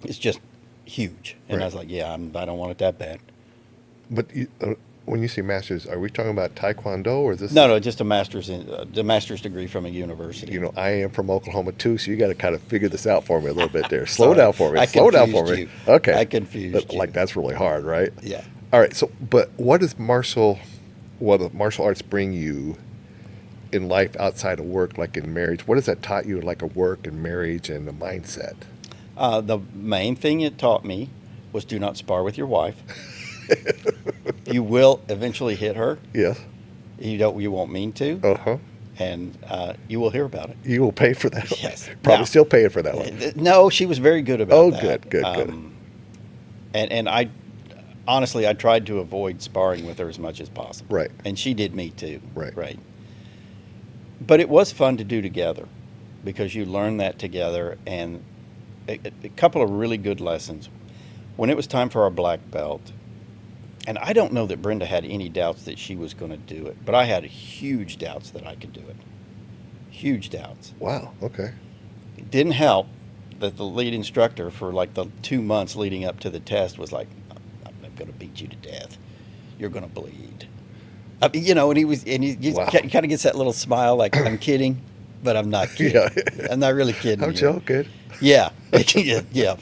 is just huge. And I
Right.
was like, yeah, I don't want it that bad.
But when you say masters, are we talking about Taekwondo or is this?
No, just a master's the master's degree from a university.
I am from Oklahoma too, so you got to kind of figure this out for me a little bit there. Slow
Sorry.
down for me.
I
Slow down for
confused
me.
you.
Okay.
I confused
But,
you.
like that's really hard, right?
Yeah.
All right. So, but what does martial arts bring you in life outside of work, like in marriage? What has that taught you, like a work and marriage and the mindset?
The main thing it taught me was do not spar with your wife. You will eventually hit her.
Yes.
You won't mean to,
Uh huh.
and you will hear about it.
You will pay for that.
Yes.
Probably
Now-
still paying for that one.
No, she was very good about
Oh,
that.
good.
And I honestly I tried to avoid sparring with her as much as possible.
Right.
And she did me too.
Right.
But it was fun to do together because you learn that together, and a couple of really good lessons. When it was time for our black belt, and I don't know that Brenda had any doubts that she was going to do it, but I had huge doubts that I could do it. Huge doubts.
Wow. Okay.
It didn't help that the lead instructor for like the 2 months leading up to the test was like, "I'm going to beat you to death. You're going to bleed." And he
Wow.
kind of gets that little smile like, "I'm kidding, but I'm not kidding.
Yeah.
I'm not really kidding
I'm
you."
joking.
Yeah, yeah,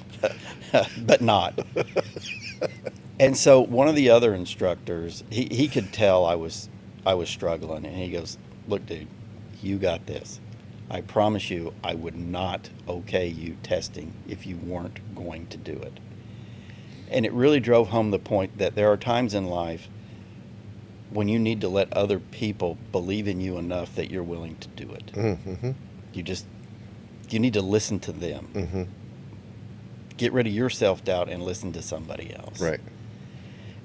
but not. And so one of the other instructors, he could tell I was struggling, and he goes, "Look, dude, you got this. I promise you, I would not okay you testing if you weren't going to do it." And it really drove home the point that there are times in life when you need to let other people believe in you enough that you're willing to do it.
Mm-hmm.
You need to listen to them.
Mm-hmm.
Get rid of your self-doubt and listen to somebody else.
Right.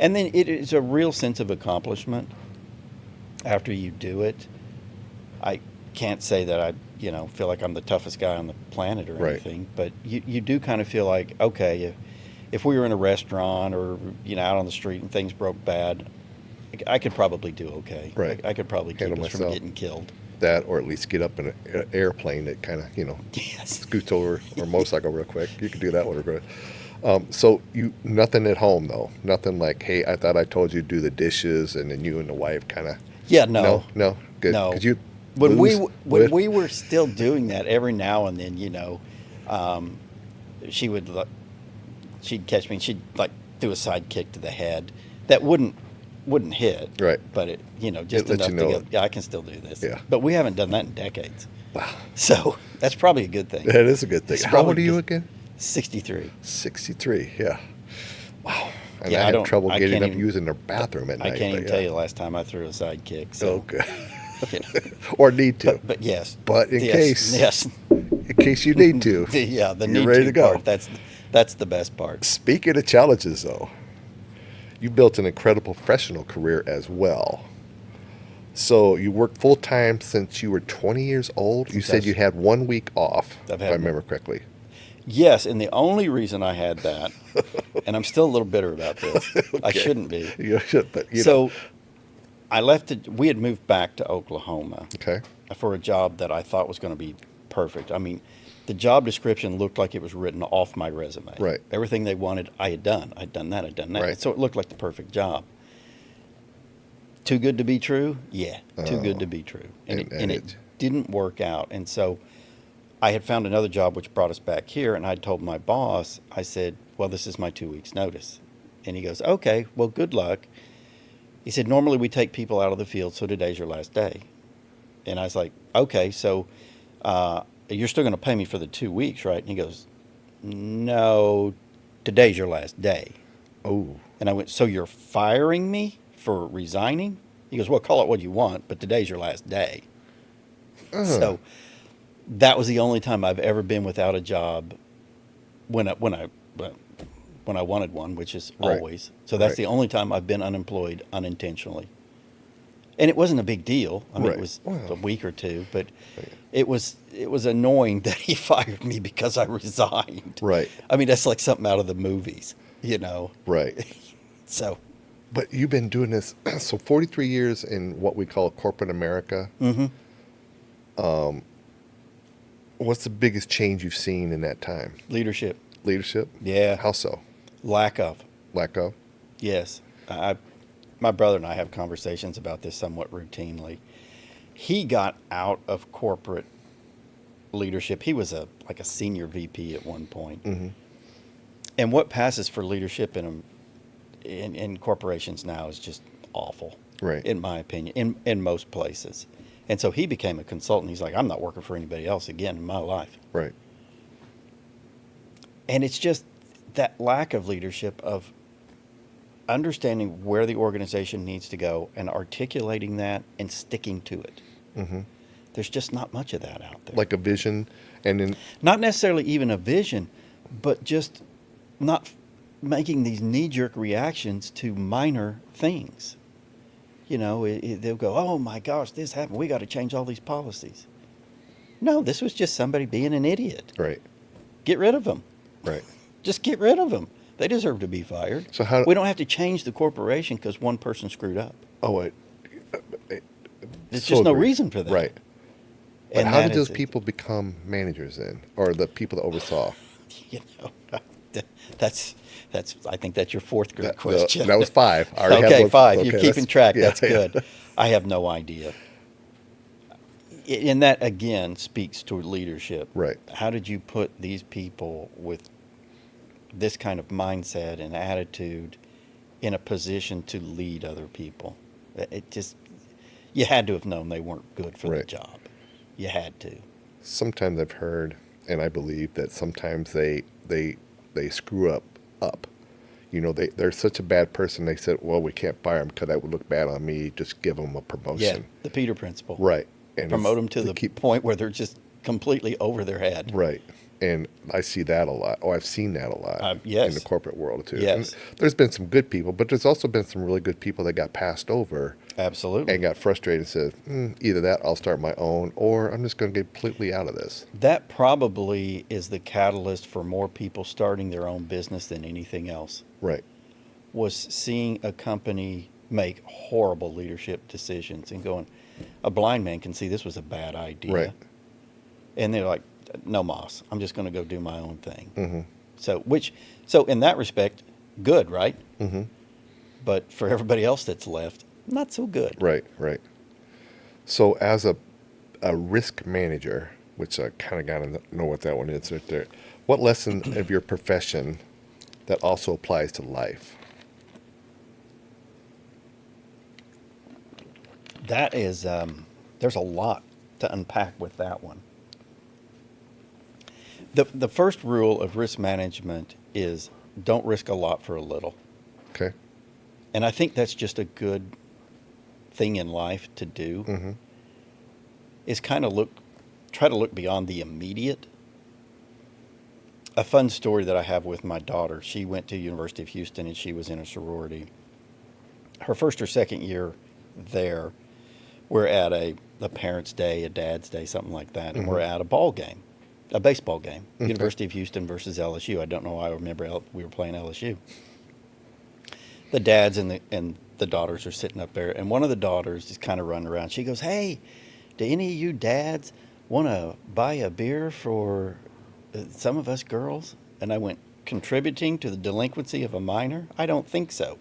And then it is a real sense of accomplishment after you do it. I can't say that I, feel like I'm the toughest guy on the planet or
Right.
anything, but you do kind of feel like, okay, if we were in a restaurant or, out on the street and things broke bad, I could probably do okay.
Right.
I could probably keep
Handle
us from
myself.
getting killed.
That, or at least get up in an airplane that kind of,
Yes.
scoots over, or motorcycle real quick. You can do that one real quick. So nothing at home though. Nothing like, hey, I thought I told you to do the dishes, and then you and the wife kind of.
Yeah, no.
No, good.
No.
Could you
When
lose-
we were still doing that every now and then, she would she'd catch me and she'd like do a side kick to the head that wouldn't hit.
Right.
But it just
It lets
enough
you
to
know
go,
it.
yeah, I can still do this.
Yeah.
But we haven't done that in decades.
Wow,
So that's probably a good thing.
that is a good thing.
It's
How old
probably
are you
just-
again?
63.
63. Yeah. Wow. And
Yeah,
I
I
have
don't-
trouble
I
getting
can't
up
even-
using their bathroom at
I
night.
can't
but
even
yeah.
tell you the last time I threw a side kick. So,
Oh, good.
you know.
Or need to.
But yes.
But in
Yes,
case.
Yes.
In case you need to.
Yeah, the
You're
need
ready
to
to go.
part. That's the best part.
Speaking of challenges, though, you built an incredible professional career as well. So you worked full time since you were 20 years old. You said you had 1 week off, if I remember correctly.
Yes, and the only reason I had that, and I'm still a little bitter about this. I
Okay.
shouldn't be.
You should, but
So I left it. We had moved back to Oklahoma
Okay.
for a job that I thought was going to be perfect. I mean, the job description looked like it was written off my resume.
Right.
Everything they wanted, I had done. I'd done that. I'd done that.
Right.
So it looked like the perfect job. Too good to be true? Yeah, too good to be true. And
and
it didn't work out. And so I had found another job which brought us back here, and I told my boss, I said, well, this is my 2 weeks' notice. And he goes, okay, well, good luck. He said, normally we take people out of the field, so today's your last day. And I was like, okay, so you're still going to pay me for the 2 weeks, right? And he goes, no, today's your last day.
Oh,
And I went, so you're firing me for resigning? He goes, well, call it what you want, but today's your last day. So that was the only time I've ever been without a job when I wanted one, which is
Right.
always. So that's
Right.
the only time I've been unemployed unintentionally. And it wasn't a big deal. I mean,
Right.
it was
Well.
a week or two, but it was annoying that he fired me because I resigned.
Right.
I mean, that's like something out of the movies, you know.
right.
So,
But you've been doing this, so 43 years in what we call corporate America.
mhm.
What's the biggest change you've seen in that time?
Leadership.
Leadership?
Yeah.
How so?
Lack of.
Lack of?
Yes. My brother and I have conversations about this somewhat routinely. He got out of corporate leadership. He was like a senior VP at one point.
Mm-hmm.
And what passes for leadership in corporations now is just awful,
Right.
in my opinion, in most places. And so he became a consultant. He's like, I'm not working for anybody else again in my life.
Right.
And it's just that lack of leadership, of understanding where the organization needs to go and articulating that and sticking to it.
Mm-hmm.
There's just not much of that out there.
Like a vision, and then
Not necessarily even a vision, but just not making these knee-jerk reactions to minor things. You know, they'll go, oh my gosh, this happened. We got to change all these policies. No, this was just somebody being an idiot.
right,
Get rid of them.
right.
Just get rid of them. They deserve to be fired.
So how?
We don't have to change the corporation because one person screwed up.
Oh, wait.
There's
So
just no
agree.
reason for that.
Right. But
And
how
that
did those
is it.
people become managers then, or the people that oversaw?
You know, that's. I think that's your fourth grade
That-
question.
that was 5. I already had
Okay,
one-
5.
okay,
You're keeping
that's-
track.
yeah,
That's
yeah.
good. I have no idea. And that again speaks to leadership.
Right.
How did you put these people with this kind of mindset and attitude in a position to lead other people? It just, you had to have known they weren't good for the
Right.
job. You had to.
Sometimes I've heard, and I believe that sometimes they screw up. You know, they're such a bad person. They said, well, we can't fire them because that would look bad on me. Just give them a
Yeah,
promotion.
the Peter principle.
Right. And
Promote
it's
them to
to
the
keep
point where they're just completely over their head.
right. And I see that a lot. Oh, I've seen that a lot in the
Yes.
corporate world too. And
Yes.
there's been some good people, but there's also been some really good people that got passed over
Absolutely.
and got frustrated and said, either that, I'll start my own, or I'm just going to get completely out of this.
That probably is the catalyst for more people starting their own business than anything else.
Right.
Was seeing a company make horrible leadership decisions and going, a blind man can see this was a bad idea.
Right.
And they're like, no, Moss, I'm just going to go do my own thing.
Mm-hmm.
So in that respect, good, right?
Mm-hmm.
But for everybody else that's left, not so good.
Right. Right. So as a risk manager, which I kind of got to know what that one is right there, what lesson of your profession that also applies to life?
That is, there's a lot to unpack with that one. The first rule of risk management is don't risk a lot for a little.
Okay.
And I think that's just a good thing in life to do,
Mm-hmm.
is kind of try to look beyond the immediate. A fun story that I have with my daughter, she went to University of Houston and she was in a sorority. Her first or second year there, we're at a parents' day, a dad's day, something like that, and we're at a ball game, a baseball game,
Okay.
University of Houston versus LSU. I don't know why I remember we were playing LSU. The dads and the daughters are sitting up there, and one of the daughters is kind of running around. She goes, "Hey, do any of you dads want to buy a beer for some of us girls?" And I went, "Contributing to the delinquency of a minor? I don't think so."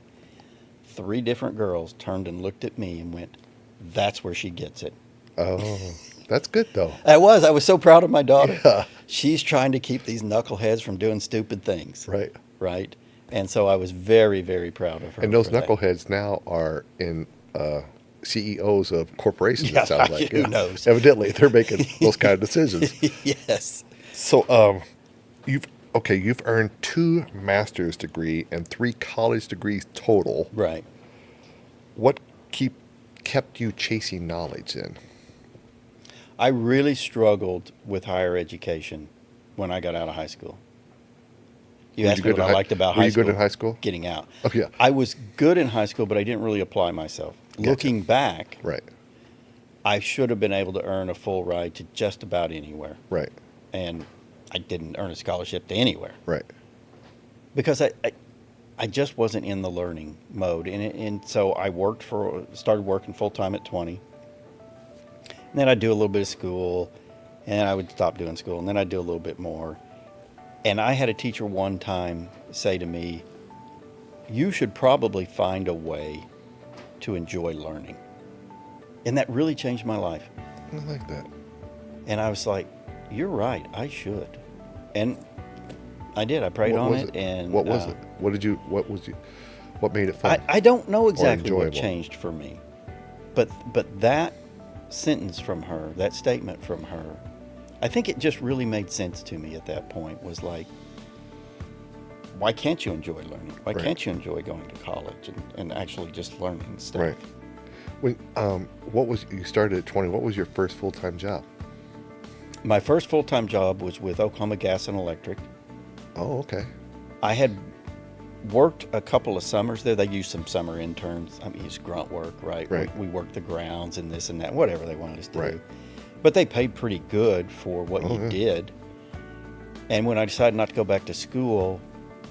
3 different girls turned and looked at me and went, "That's where she gets it."
Oh, that's good though.
I was so proud of my daughter.
Yeah.
She's trying to keep these knuckleheads from doing stupid things.
Right.
Right. And so I was very, very proud of her.
And those
for that.
knuckleheads now are in CEOs of corporations.
Yeah,
It sounds like
who knows?
Evidently, they're making those kind of decisions.
Yes.
So, you've earned 2 master's degree and 3 college degrees total.
Right.
What kept you chasing knowledge then?
I really struggled with higher education when I got out of high school. You
Were
asked
you
me
good
what
in
I
high-
liked about
were
high
you
school.
good in high school?
Getting out.
Oh, yeah.
I was good in high school, but I didn't really apply myself.
Gotcha.
Looking back,
Right.
I should have been able to earn a full ride to just about anywhere.
Right.
And I didn't earn a scholarship to anywhere
Right.
because I just wasn't in the learning mode. And so I started working full time at 20. And then I'd do a little bit of school, and I would stop doing school, and then I'd do a little bit more. And I had a teacher one time say to me, "You should probably find a way to enjoy learning." And that really changed my life.
I like that.
And I was like, "You're right, I should." And I did. I prayed
What
on
was
it. And
what was it? What made it fun?
I don't know exactly what
enjoyable?
changed for me, but that sentence from her, that statement from her, I think it just really made sense to me at that point. Was like, why can't you enjoy learning? Why
Right.
can't you enjoy going to college and actually just learning stuff?
Right. When you started at 20? What was your first full-time job?
My first full-time job was with Oklahoma Gas and Electric.
Oh, okay.
I had worked a couple of summers there. They used some summer interns. I mean, it's grunt work, right?
Right.
We worked the grounds and this and that, whatever they wanted us to
Right.
do. But they paid pretty good for what
Oh,
you
yeah.
did. And when I decided not to go back to school,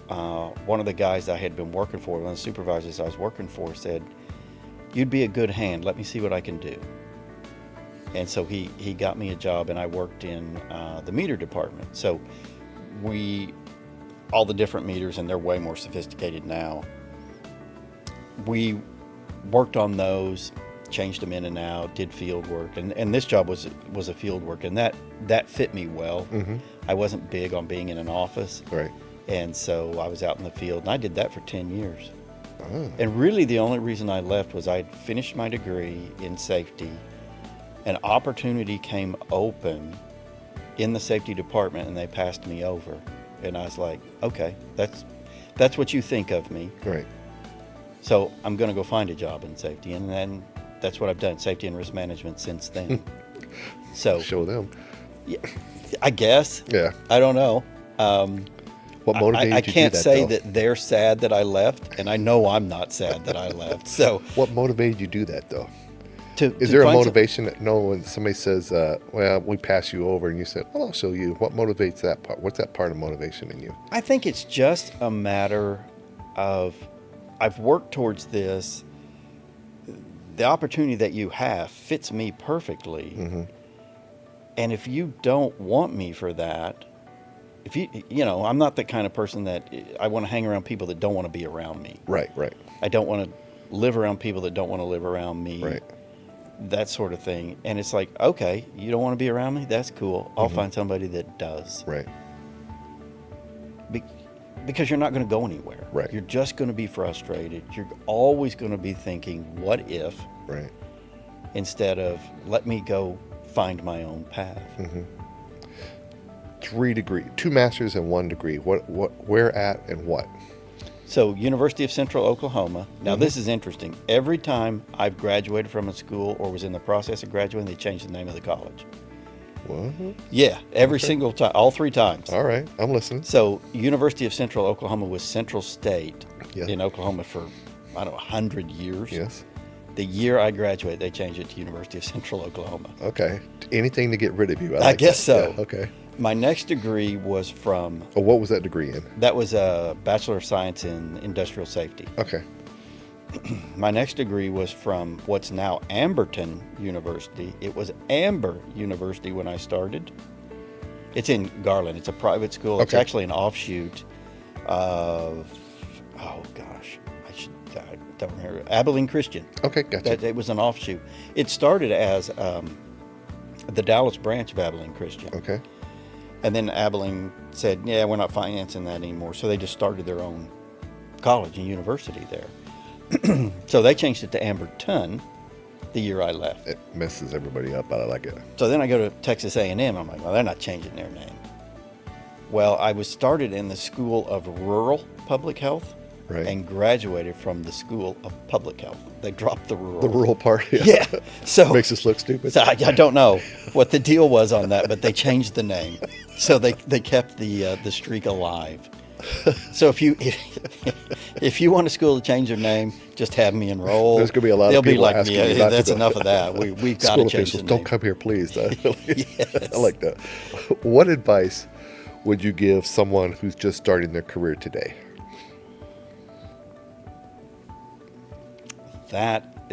one of the guys I had been working for, one of the supervisors I was working for, said, "You'd be a good hand. Let me see what I can do." And so he got me a job, and I worked in the meter department. So all the different meters, and they're way more sophisticated now. We worked on those, changed them in and out, did field work, and this job was a field work, and that fit me well.
Mm-hmm.
I wasn't big on being in an office,
Right.
and so I was out in the field, and I did that for 10 years.
Oh.
And really the only reason I left was I'd finished my degree in safety. An opportunity came open in the safety department, and they passed me over. And I was like, okay, That's what you think of me.
Right.
So I'm going to go find a job in safety. And then that's what I've done, safety and risk management since then. So
Show them.
yeah, I guess.
Yeah.
I don't know.
What motivated
I
you to do
can't
that,
say
though?
that they're sad that I left, and I know I'm not sad that I left. So
What motivated you to do that, though?
to
Is there a
find some-
motivation that when somebody says, well, we pass you over, and you said, well, I'll show you. What motivates that part? What's that part of motivation in you?
I think it's just a matter of I've worked towards this. The opportunity that you have fits me perfectly.
Mm-hmm.
And if you don't want me for that, if I'm not the kind of person that I want to hang around people that don't want to be around me.
Right, right,
I don't want to live around people that don't want to live around me.
right.
That sort of thing. And it's like, okay, you don't want to be around me? That's cool. I'll find somebody that does.
Right.
Because you're not going to go anywhere.
Right.
You're just going to be frustrated. You're always going to be thinking, what if?
Right.
Instead of, let me go find my own path.
3 degrees, 2 masters and 1 degree. Where at and what?
So, University of Central Oklahoma. Now, this is interesting. Every time I've graduated from a school or was in the process of graduating, they changed the name of the college.
What?
Yeah, every single time, all 3 times.
All right, I'm listening.
So, University of Central Oklahoma was Central State
Yeah.
in Oklahoma for, 100 years.
Yes.
The year I graduated, they changed it to University of Central Oklahoma.
Okay. Anything to get rid of you.
I
like
guess
that.
so.
Yeah, okay.
My next degree was from,
Oh, what was that degree in?
that was a Bachelor of Science in Industrial Safety.
Okay.
My next degree was from what's now Amberton University. It was Amber University when I started. It's in Garland. It's a private school. It's
Okay.
actually an offshoot of, I don't remember, Abilene Christian.
Okay, gotcha.
It was an offshoot. It started as the Dallas branch of Abilene Christian.
Okay.
And then Abilene said, yeah, we're not financing that anymore. So they just started their own college and university there. So they changed it to Amberton the year I left.
It messes everybody up, but I like it.
So then I go to Texas A&M. I'm like, well, they're not changing their name. Well, I was started in the School of Rural Public Health
Right.
and graduated from the School of Public Health. They dropped the rural.
The rural part.
Yeah. So
Makes us look stupid.
So I don't know what the deal was on that, but they changed the name. So they kept the streak alive. So if you want a school to change their name, just have me enroll.
There's gonna be a lot of
They'll be
people
like,
asking
yeah,
you not to
that's
go.
enough of that. We've got
School
to change
officials,
the
don't
name.
come here, please.
Yes.
I like that. What advice would you give someone who's just starting their career today?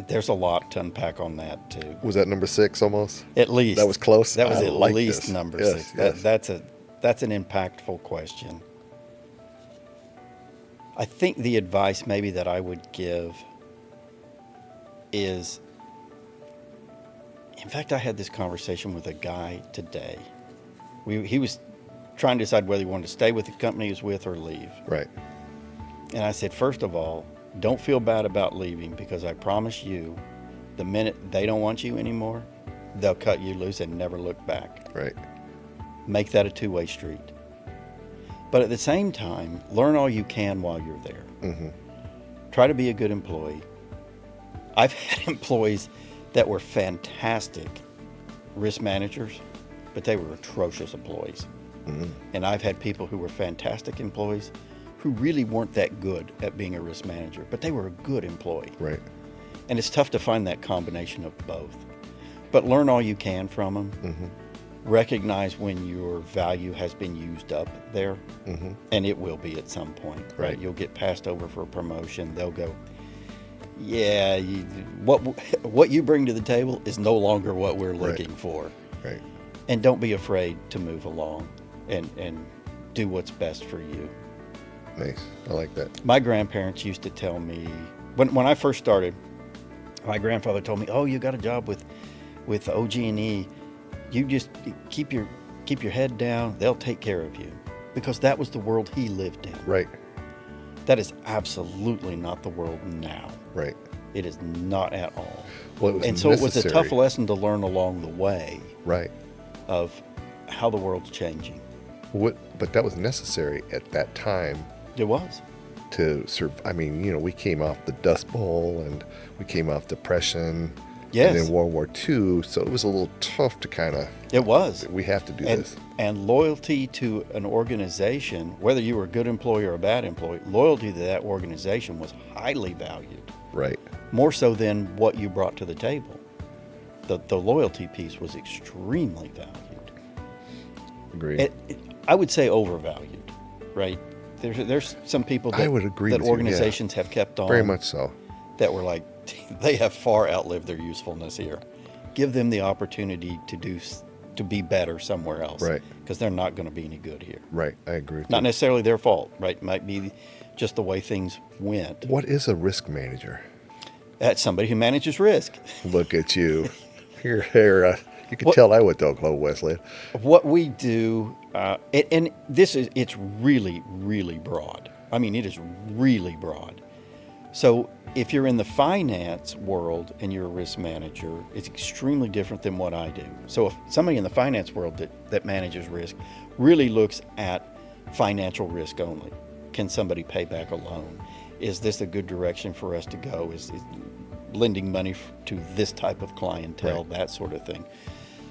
There's a lot to unpack on that too.
Was that number 6 almost?
At least
That was close?
That was
I
at
like
least
this.
number
Yes,
6.
yes.
That's an impactful question. I think the advice maybe that I would give is, in fact, I had this conversation with a guy today. He was trying to decide whether he wanted to stay with the company he was with or leave.
Right.
And I said, first of all, don't feel bad about leaving, because I promise you, the minute they don't want you anymore, they'll cut you loose and never look back.
Right.
Make that a two-way street. But at the same time, learn all you can while you're there.
Mm-hmm.
Try to be a good employee. I've had employees that were fantastic risk managers, but they were atrocious employees.
Mm-hmm.
And I've had people who were fantastic employees who really weren't that good at being a risk manager, but they were a good employee.
Right.
And it's tough to find that combination of both. But learn all you can from them.
Mm-hmm.
Recognize when your value has been used up there,
Mm-hmm.
and it will be at some point.
Right.
You'll get passed over for a promotion. They'll go, yeah, what you bring to the table is no longer what we're looking for.
Right.
And don't be afraid to move along and do what's best for you.
Nice. I like that.
My grandparents used to tell me, when I first started, my grandfather told me, oh, you got a job with OG&E. You just keep your head down. They'll take care of you. Because that was the world he lived in.
Right.
That is absolutely not the world now.
Right.
It is not at all.
Well, it was
And so it was a
necessary.
tough lesson to learn along the way
Right.
of how the world's changing.
But that was necessary at that time.
It was.
to serve. I mean, we came off the Dust Bowl and we came off Depression.
Yes.
And then World War II, so it was a little tough to kind of.
It was.
We have to do this.
And loyalty to an organization, whether you were a good employee or a bad employee, loyalty to that organization was highly valued.
Right.
More so than what you brought to the table. The loyalty piece was extremely valued.
Agreed.
I would say overvalued, right? There's some people that
I would agree
that
with you,
organizations have kept on.
Very much so.
That were like, they have far outlived their usefulness here. Give them the opportunity to be better somewhere else.
Right.
Because they're not going to be any good here.
Right. I agree with
Not
you.
necessarily their fault, right? Might be just the way things went.
What is a risk manager?
That's somebody who manages risk.
Look at you. Here. You can tell I went to Oklahoma Wesleyan.
What we do, and it's really, really broad. I mean, it is really broad. So if you're in the finance world and you're a risk manager, it's extremely different than what I do. So if somebody in the finance world that manages risk really looks at financial risk only. Can somebody pay back a loan? Is this a good direction for us to go? Is lending money to this type of clientele, that sort of thing?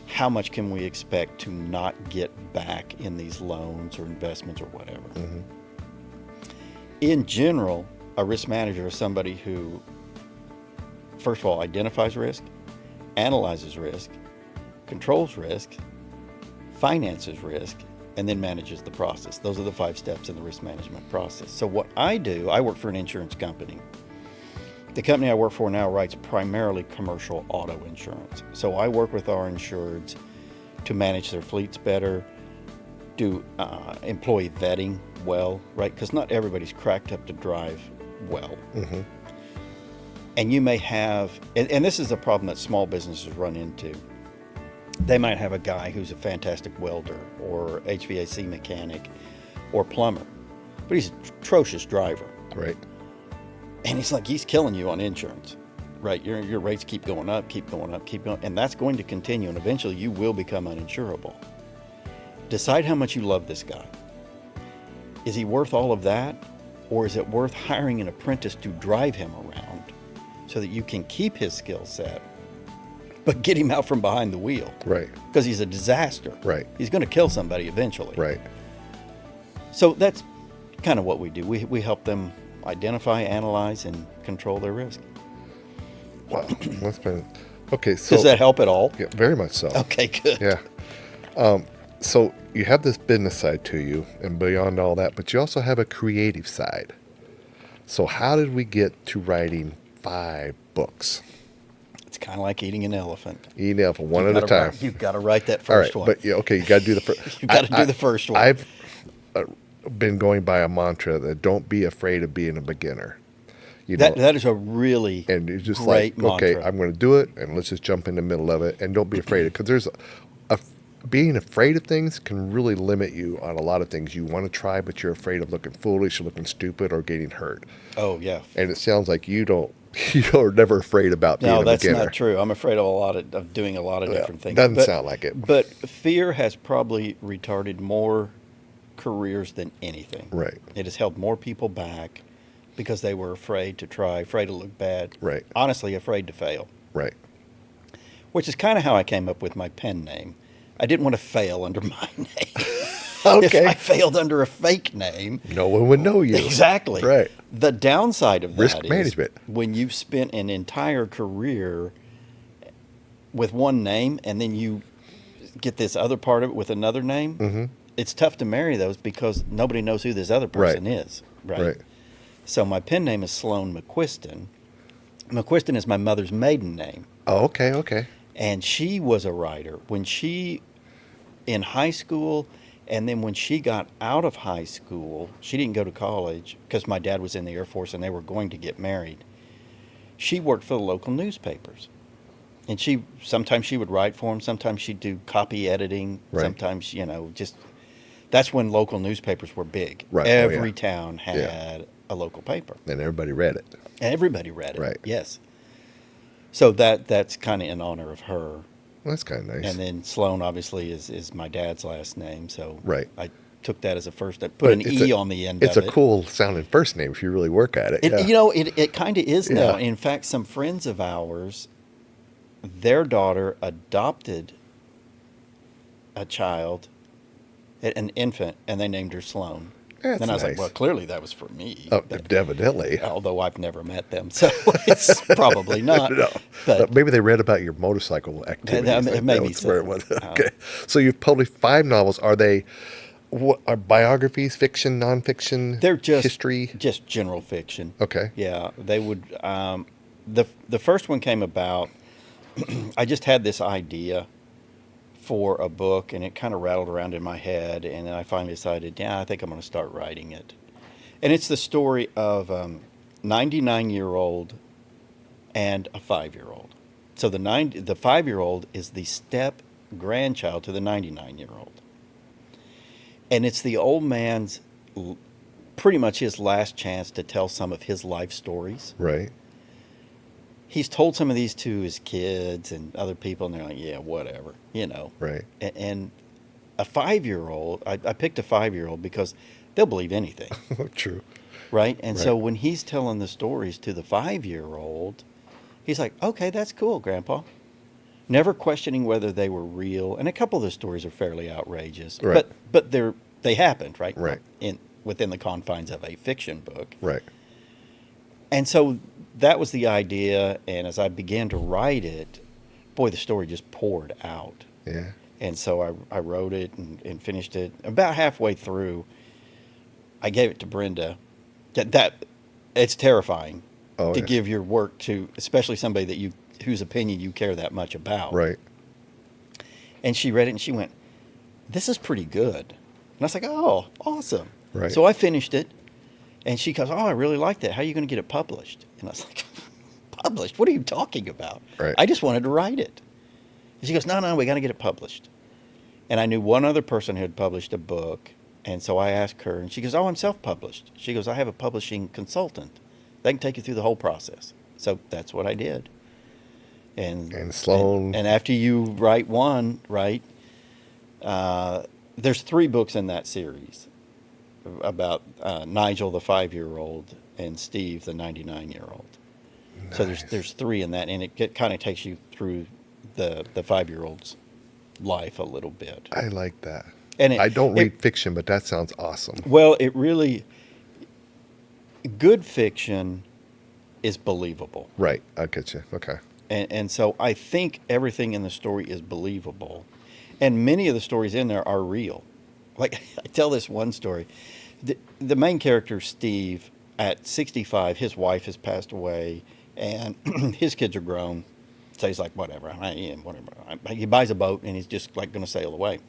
How much can we expect to not get back in these loans or investments or whatever?
Mm-hmm.
In general, a risk manager is somebody who, first of all, identifies risk, analyzes risk, controls risk, finances risk, and then manages the process. Those are the 5 steps in the risk management process. So what I do, I work for an insurance company. The company I work for now writes primarily commercial auto insurance. So I work with our insureds to manage their fleets better, do employee vetting well, right? Because not everybody's cracked up to drive well.
Mm-hmm.
And you may have, and this is a problem that small businesses run into. They might have a guy who's a fantastic welder or HVAC mechanic or plumber, but he's an atrocious driver.
Right.
And he's killing you on insurance, right? Your rates keep going up, and that's going to continue, and eventually you will become uninsurable. Decide how much you love this guy. Is he worth all of that, or is it worth hiring an apprentice to drive him around so that you can keep his skill set, but get him out from behind the wheel?
Right.
Because he's a disaster.
Right.
He's going to kill somebody eventually.
Right.
So that's kind of what we do. We help them identify, analyze, and control their risk.
Wow. That's been okay. So
Does that help at all?
Yeah, very much so.
Okay, good.
Yeah. So you have this business side to you, and beyond all that, but you also have a creative side. So how did we get to writing 5 books?
It's kind of like eating an elephant.
Eating an elephant one at a time.
You've got to write that
All right,
first one.
but yeah, okay, you got to do the first.
You've got to do the first one.
I've been going by a mantra that don't be afraid of being a beginner. You know,
that is a really
and it's just
great
like, okay,
mantra.
I'm going to do it, and let's just jump in the middle of it, and don't be afraid of, because there's being afraid of things can really limit you on a lot of things you want to try, but you're afraid of looking foolish or looking stupid or getting hurt.
Oh yeah.
And it sounds like you are never afraid about being
No,
a
that's
beginner.
not true. I'm afraid of doing a lot of different things.
Doesn't sound like it.
But fear has probably retarded more careers than anything.
Right.
It has held more people back because they were afraid to try, afraid to look bad.
Right.
Honestly, afraid to fail.
Right.
Which is kind of how I came up with my pen name. I didn't want to fail under my name.
Okay.
If I failed under a fake name,
No one would know you.
exactly.
Right.
The downside of that
Risk
is
management.
when you've spent an entire career with one name and then you get this other part of it with another name,
Mm-hmm.
it's tough to marry those because nobody knows who this other person is.
Right.
So my pen name is Sloan McQuiston. McQuiston is my mother's maiden name.
Oh, okay, okay.
And she was a writer. When she, in high school, and then when she got out of high school, she didn't go to college because my dad was in the Air Force and they were going to get married. She worked for the local newspapers. And sometimes she would write for them, sometimes she'd do copy editing,
Right.
sometimes, just, that's when local newspapers were big.
Right. Oh,
Every
yeah.
town had
Yeah.
a local paper.
And everybody read it.
And everybody read it.
Right.
Yes. So that's kind of in honor of her.
Well, that's kind of nice.
And then Sloan obviously is my dad's last name, so
Right.
I took that as a first step. Put
But
an E on the end
it's
of
a
it.
cool sounding first name if you really work at it.
It
Yeah.
You know, it kind of is now.
Yeah.
In fact, some friends of ours, their daughter adopted a child, an infant, and they named her Sloan.
That's
Then I was like,
nice.
well, clearly that was for me.
Oh, evidently.
Although I've never met them, so it's probably not.
No.
But
Maybe they read about your motorcycle activities.
it may be
was where it
so.
was. Okay. So you've published 5 novels. Are they what are biographies, fiction, nonfiction,
They're
history?
just general fiction.
Okay.
Yeah, they would. The first one came about. I just had this idea for a book, and it kind of rattled around in my head, and then I finally decided, yeah, I think I'm going to start writing it. And it's the story of 99-year-old and a 5-year-old. So the 5-year-old is the step grandchild to the 99-year-old. And it's the old man's pretty much his last chance to tell some of his life stories.
Right.
He's told some of these to his kids and other people, and they're like, yeah, whatever, you know.
Right.
And a 5-year-old, I picked a 5-year-old because they'll believe anything,
True.
right? And so
Right.
when he's telling the stories to the 5-year-old, he's like, okay, that's cool, Grandpa. Never questioning whether they were real. And a couple of the stories are fairly outrageous,
Right.
but they happened, right?
Right.
Within the confines of a fiction book.
Right.
And so that was the idea. And as I began to write it, boy, the story just poured out.
Yeah.
And so I wrote it and finished it. About halfway through, I gave it to Brenda. It's terrifying
Oh,
to
yeah.
give your work to, especially somebody whose opinion you care that much about.
Right.
And she read it and she went, "This is pretty good." And I was like, "Oh, awesome!"
Right.
So I finished it, and she goes, "Oh, I really like that. How are you going to get it published?" And I was like, "Published? What are you talking about?
Right.
I just wanted to write it." And she goes, "No, we got to get it published." And I knew one other person who had published a book, and so I asked her, and she goes, "Oh, I'm self-published." She goes, "I have a publishing consultant. They can take you through the whole process." So that's what I did.
And Sloan.
And after you write one, right, there's 3 books in that series about Nigel, the 5-year-old, and Steve, the 99-year-old.
Nice.
So there's 3 in that, and it kind of takes you through the 5-year-old's life a little bit.
I like that.
And
I don't read fiction, but that sounds awesome.
Well, good fiction is believable.
Right. I get you. Okay.
And so I think everything in the story is believable. And many of the stories in there are real. Like, I tell this one story. The main character, Steve, at 65, his wife has passed away, and his kids are grown. So he's like, whatever. He buys a boat, and he's just like going to sail away.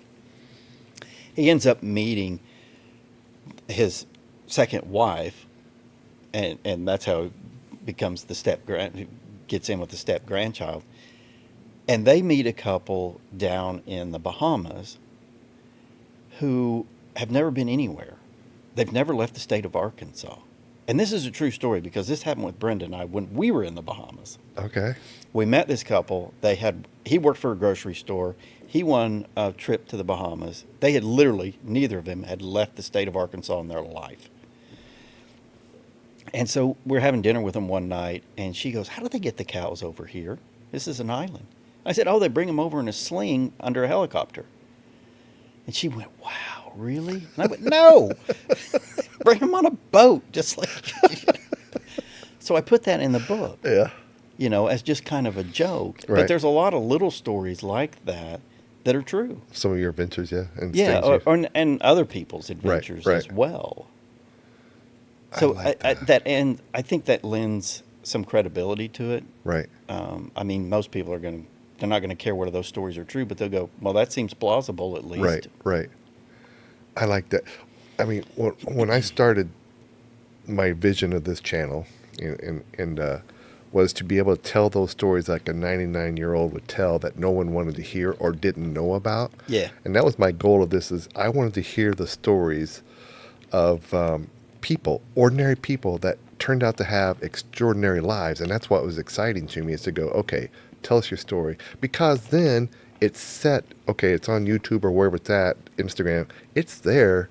He ends up meeting his second wife, and that's how he becomes gets in with the step grandchild. And they meet a couple down in the Bahamas who have never been anywhere. They've never left the state of Arkansas. And this is a true story because this happened with Brenda and I when we were in the Bahamas.
Okay.
We met this couple. He worked for a grocery store. He won a trip to the Bahamas. They had literally, neither of them had left the state of Arkansas in their life. And so we're having dinner with them one night, and she goes, "How do they get the cows over here? This is an island." I said, "Oh, they bring them over in a sling under a helicopter." And she went, "Wow, really?" And I went, "No, bring them on a boat, just like." So I put that in the book,
Yeah.
as just kind of a joke.
Right.
But there's a lot of little stories like that are true.
Some of your adventures, yeah. And
Yeah,
things
and other people's adventures
right.
as well. So
I like that.
I think that lends some credibility to it.
Right.
I mean, most people they're not going to care whether those stories are true, but they'll go, "Well, that seems plausible at least."
Right. Right. I like that. I mean, when I started my vision of this channel, and was to be able to tell those stories like a 99-year-old would tell that no one wanted to hear or didn't know about.
Yeah.
And that was my goal of this. Is I wanted to hear the stories of people, ordinary people that turned out to have extraordinary lives, and that's what was exciting to me, is to go, okay, tell us your story, because then it's set. Okay, it's on YouTube or wherever it's at, Instagram. It's there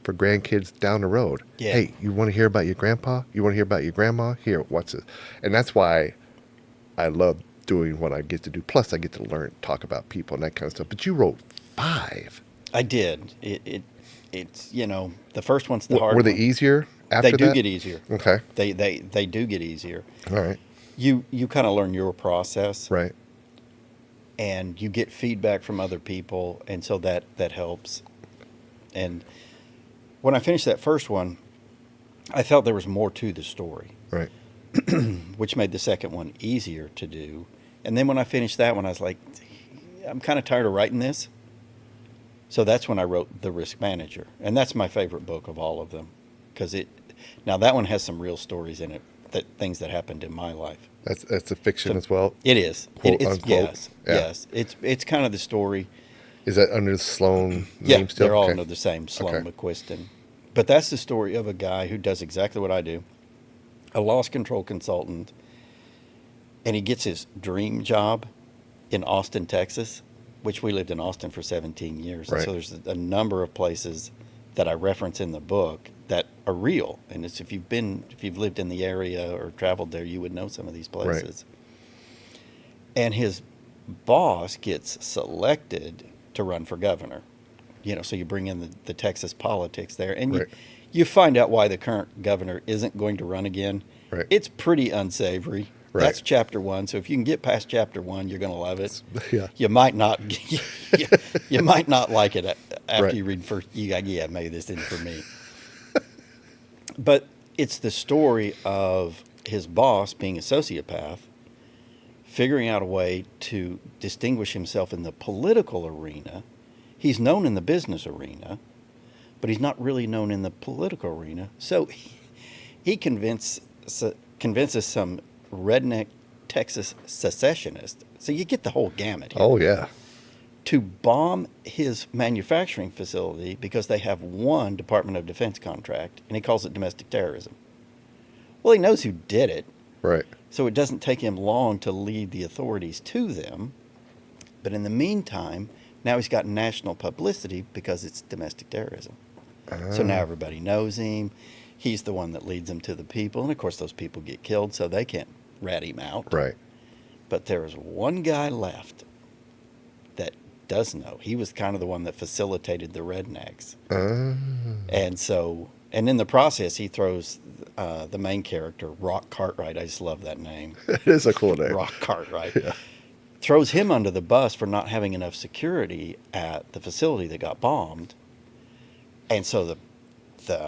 for grandkids down the road.
Yeah.
Hey, you want to hear about your grandpa? You want to hear about your grandma? Here, what's it? And that's why I love doing what I get to do. Plus, I get to learn, talk about people and that kind of stuff. But you wrote 5.
I did. It's the first one's the hard
Were they
one.
easier after
They do
that?
get easier.
Okay.
They do get easier.
All right.
You kind of learn your process,
Right.
and you get feedback from other people, and so that helps. And when I finished that first one, I felt there was more to the story,
Right.
which made the second one easier to do. And then when I finished that one, I was like, I'm kind of tired of writing this. So that's when I wrote The Risk Manager. And that's my favorite book of all of them. Because now that one has some real stories in it, things that happened in my life.
That's a fiction
So
as well.
It is.
Quote,
It's,
unquote.
yes.
Yeah.
Yes. It's kind of the story.
Is that under the Sloan
Yeah,
name still?
they're all
Okay.
under the same Sloan
Okay.
McQuiston. But that's the story of a guy who does exactly what I do, a loss control consultant, and he gets his dream job in Austin, Texas, which we lived in Austin for 17 years. And
Right.
so there's a number of places that I reference in the book that are real. And it's if you've lived in the area or traveled there, you would know some of these places. And his boss gets selected to run for governor. So you bring in the Texas politics there, and
Right.
you find out why the current governor isn't going to run again.
Right.
It's pretty unsavory.
Right.
That's chapter 1. So if you can get past chapter 1, you're going to love it.
Yeah.
You might not. You might not like it after
Right.
you read first. You go, yeah, maybe this isn't for me. But it's the story of his boss being a sociopath, figuring out a way to distinguish himself in the political arena. He's known in the business arena, but he's not really known in the political arena. So he convinces some redneck Texas secessionists. So you get the whole gamut here.
Oh yeah.
To bomb his manufacturing facility because they have one Department of Defense contract, and he calls it domestic terrorism. Well, he knows who did it,
Right.
so it doesn't take him long to lead the authorities to them. But in the meantime, now he's got national publicity because it's domestic terrorism. So now everybody knows him. He's the one that leads them to the people. And of course, those people get killed, so they can't rat him out.
Right.
But there is one guy left that does know. He was kind of the one that facilitated the rednecks. And in the process, he throws the main character, Rock Cartwright. I just love that name.
It is a cool name.
Rock Cartwright.
Yeah.
Throws him under the bus for not having enough security at the facility that got bombed. And so the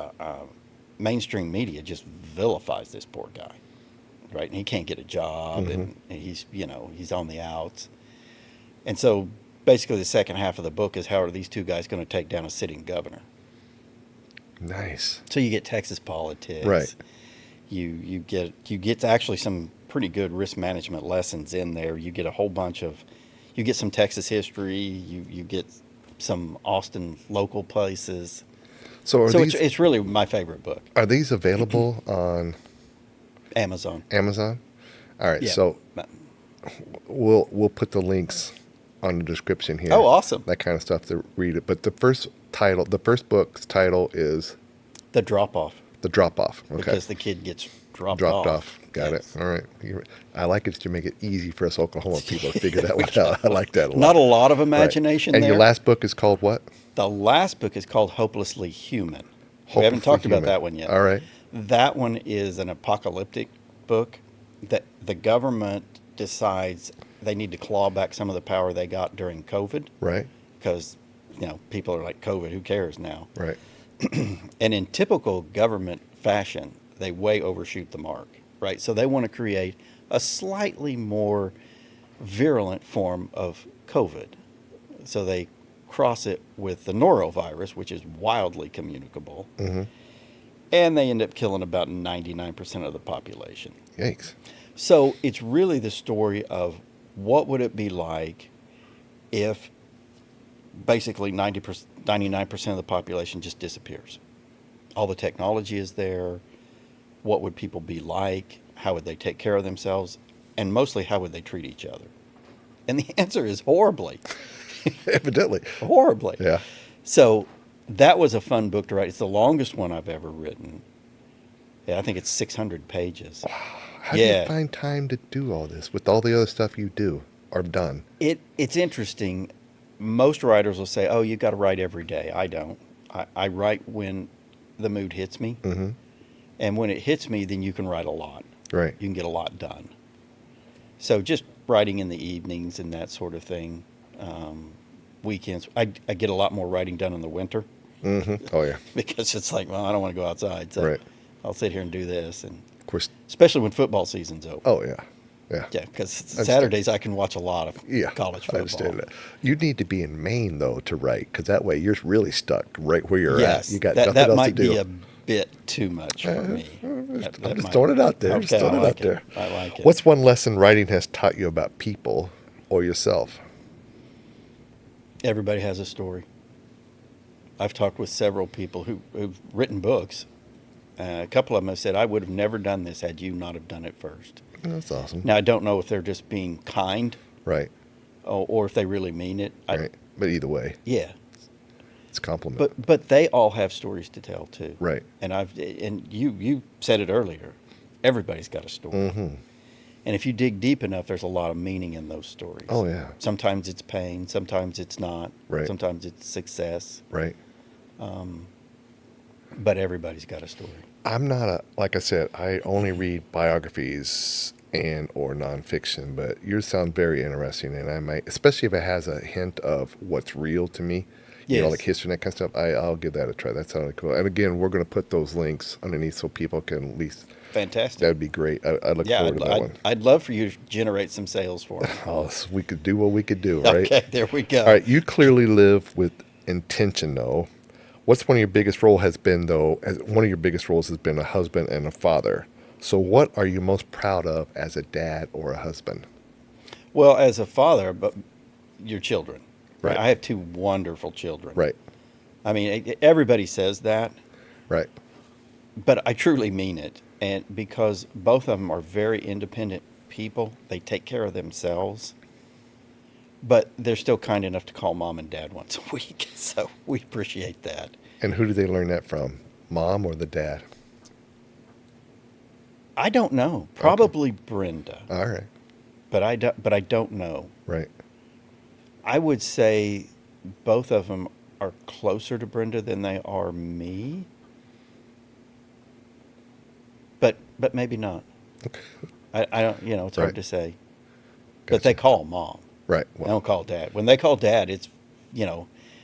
mainstream media just vilifies this poor guy, right? And he can't get a job, and he's on the outs. And so basically the second half of the book is how are these two guys going to take down a sitting governor?
Nice.
So you get Texas politics.
Right.
You get actually some pretty good risk management lessons in there. You get a whole bunch of, you get some Texas history. You get some Austin local places.
So
It's really my favorite book.
are these available on
Amazon.
Amazon? All right.
Yeah.
So we'll put the links on the description here.
Oh, awesome.
That kind of stuff to read it. But the first book's title is
The Drop Off.
The Drop Off. Okay.
Because the kid gets dropped
off. Got
Yes.
it. All right. I like it that you make it easy for us Oklahoma people to figure that one out. I like that a lot.
Not a lot of imagination
And
there.
your last book is called what?
The last book is called Hopelessly Human. We
Hopelessly
haven't talked about
Human.
that one yet.
All right.
That one is an apocalyptic book that the government decides they need to claw back some of the power they got during COVID
Right.
because, people are like, COVID, who cares now?
Right.
And in typical government fashion, they way overshoot the mark, right? So they want to create a slightly more virulent form of COVID. So they cross it with the norovirus, which is wildly communicable.
Mm-hmm.
And they end up killing about 99% of the population.
Yikes.
So it's really the story of what would it be like if basically 99% of the population just disappears. All the technology is there. What would people be like? How would they take care of themselves? And mostly, how would they treat each other? And the answer is horribly.
Evidently.
Horribly.
Yeah.
So that was a fun book to write. It's the longest one I've ever written. Yeah, I think it's 600 pages.
How do you find time to do all this with all the other stuff you do or done?
It's interesting. Most writers will say, "Oh, you got to write every day." I don't. I write when the mood hits me, and when it hits me, then you can write a lot.
Right.
You can get a lot done. So just writing in the evenings and that sort of thing. Weekends, I get a lot more writing done in the winter.
Oh, yeah.
Because it's like, well, I don't want to go outside, so
Right.
I'll sit here and do this, and
Of course.
especially when football season's over.
Oh, yeah. Yeah.
Yeah, because
Understand.
Saturdays I can watch a lot of
Yeah.
college
I
football.
understand that. You need to be in Maine, though, to write, because that way you're really stuck right where you're
Yes,
at. You got
that
nothing else
might
to do.
be a bit too much for me.
I'm
That
just
might
throwing it
be.
out there. Just
Okay,
throwing
I
it
like
out there.
I like it.
What's one lesson writing has taught you about people or yourself?
Everybody has a story. I've talked with several people who've written books. A couple of them have said, "I would have never done this had you not have done it first."
That's awesome.
Now, I don't know if they're just being kind
Right.
or if they really mean it.
Right. But either way,
Yeah.
it's a compliment.
But they all have stories to tell too.
Right.
And you said it earlier. Everybody's got a story.
Mm-hmm.
And if you dig deep enough, there's a lot of meaning in those stories.
Oh, yeah.
Sometimes it's pain, sometimes it's not.
Right.
Sometimes it's success.
Right.
But everybody's got a story.
I'm not like I said, I only read biographies and or nonfiction, but yours sound very interesting, and I might, especially if it has a hint of what's real to me,
Yes.
like history and that kind of stuff. I'll give that a try. That sounded cool. And again, we're going to put those links underneath so people can at least.
Fantastic.
That would be great. I look forward to that one.
I'd love for you to generate some sales for me.
Oh, so we could do what we could do, right?
Okay, there we go.
All right, you clearly live with intention, though. What's one of your biggest role has been, though? One of your biggest roles has been a husband and a father. So, what are you most proud of as a dad or a husband?
Well, as a father, but your children.
Right.
I have two wonderful children.
Right,
I mean, everybody says that,
right,
but I truly mean it. And because both of them are very independent people, they take care of themselves. But they're still kind enough to call mom and dad once a week. So we appreciate that.
And who do they learn that from? Mom or the dad?
I don't know. Probably Brenda.
All right,
But I don't know.
right,
I would say both of them are closer to Brenda than they are me. But maybe not. I don't, it's hard
Right.
to say. But they
Gotcha.
call mom.
right.
They
Well,
don't call dad. When they call dad, it's,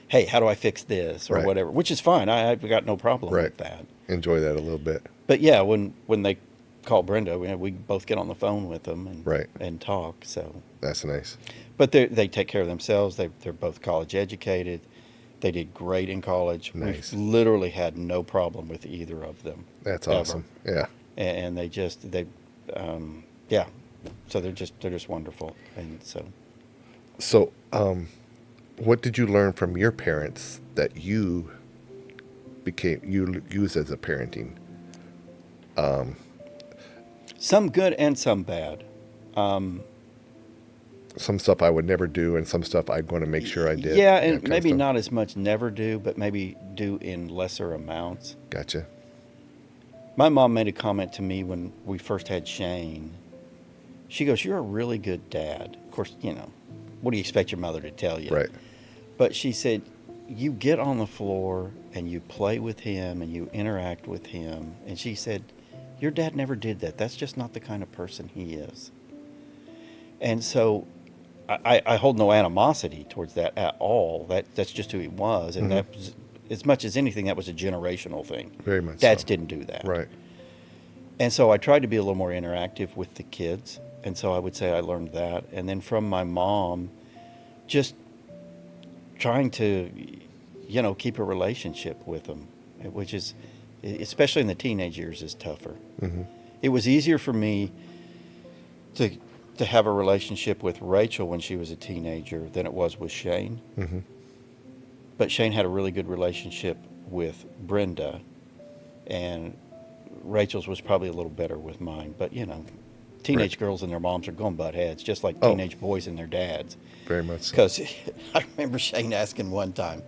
hey, how do I fix this or
Right.
whatever, which is fine. I've got no problem
Right.
with that.
enjoy that a little bit.
But yeah, when they call Brenda, we both get on the phone with them and
Right.
and talk. So,
That's nice.
but they take care of themselves. They're both college educated. They did great in college.
Nice.
We've literally had no problem with either of them.
That's
ever.
awesome. Yeah.
And yeah. So they're just wonderful. And so
So, what did you learn from your parents that you use as a parenting?
some good and some bad.
Some stuff I would never do, and some stuff I'm going to make sure I did.
Yeah,
that
and
kind of
maybe
stuff.
not as much never do, but maybe do in lesser amounts.
Gotcha.
My mom made a comment to me when we first had Shane. She goes, "You're a really good dad." Of course, what do you expect your mother to tell you?
Right.
But she said, "You get on the floor and you play with him and you interact with him." And she said, "Your dad never did that. That's just not the kind of person he is." And so I hold no animosity towards that at all. That's just who he was. And that was, as much as anything, that was a generational thing.
Very much
Dads
so.
didn't do that.
Right.
And so I tried to be a little more interactive with the kids. And so I would say I learned that. And then from my mom, just trying to, keep a relationship with them, which is, especially in the teenage years, is tougher.
Mm-hmm.
It was easier for me to have a relationship with Rachel when she was a teenager than it was with Shane.
Mm-hmm.
But Shane had a really good relationship with Brenda, and Rachel's was probably a little better with mine. But, teenage
Right.
girls and their moms are going butt heads, just like
Oh.
teenage boys and their dads.
Very much so.
Because I remember Shane asking one time,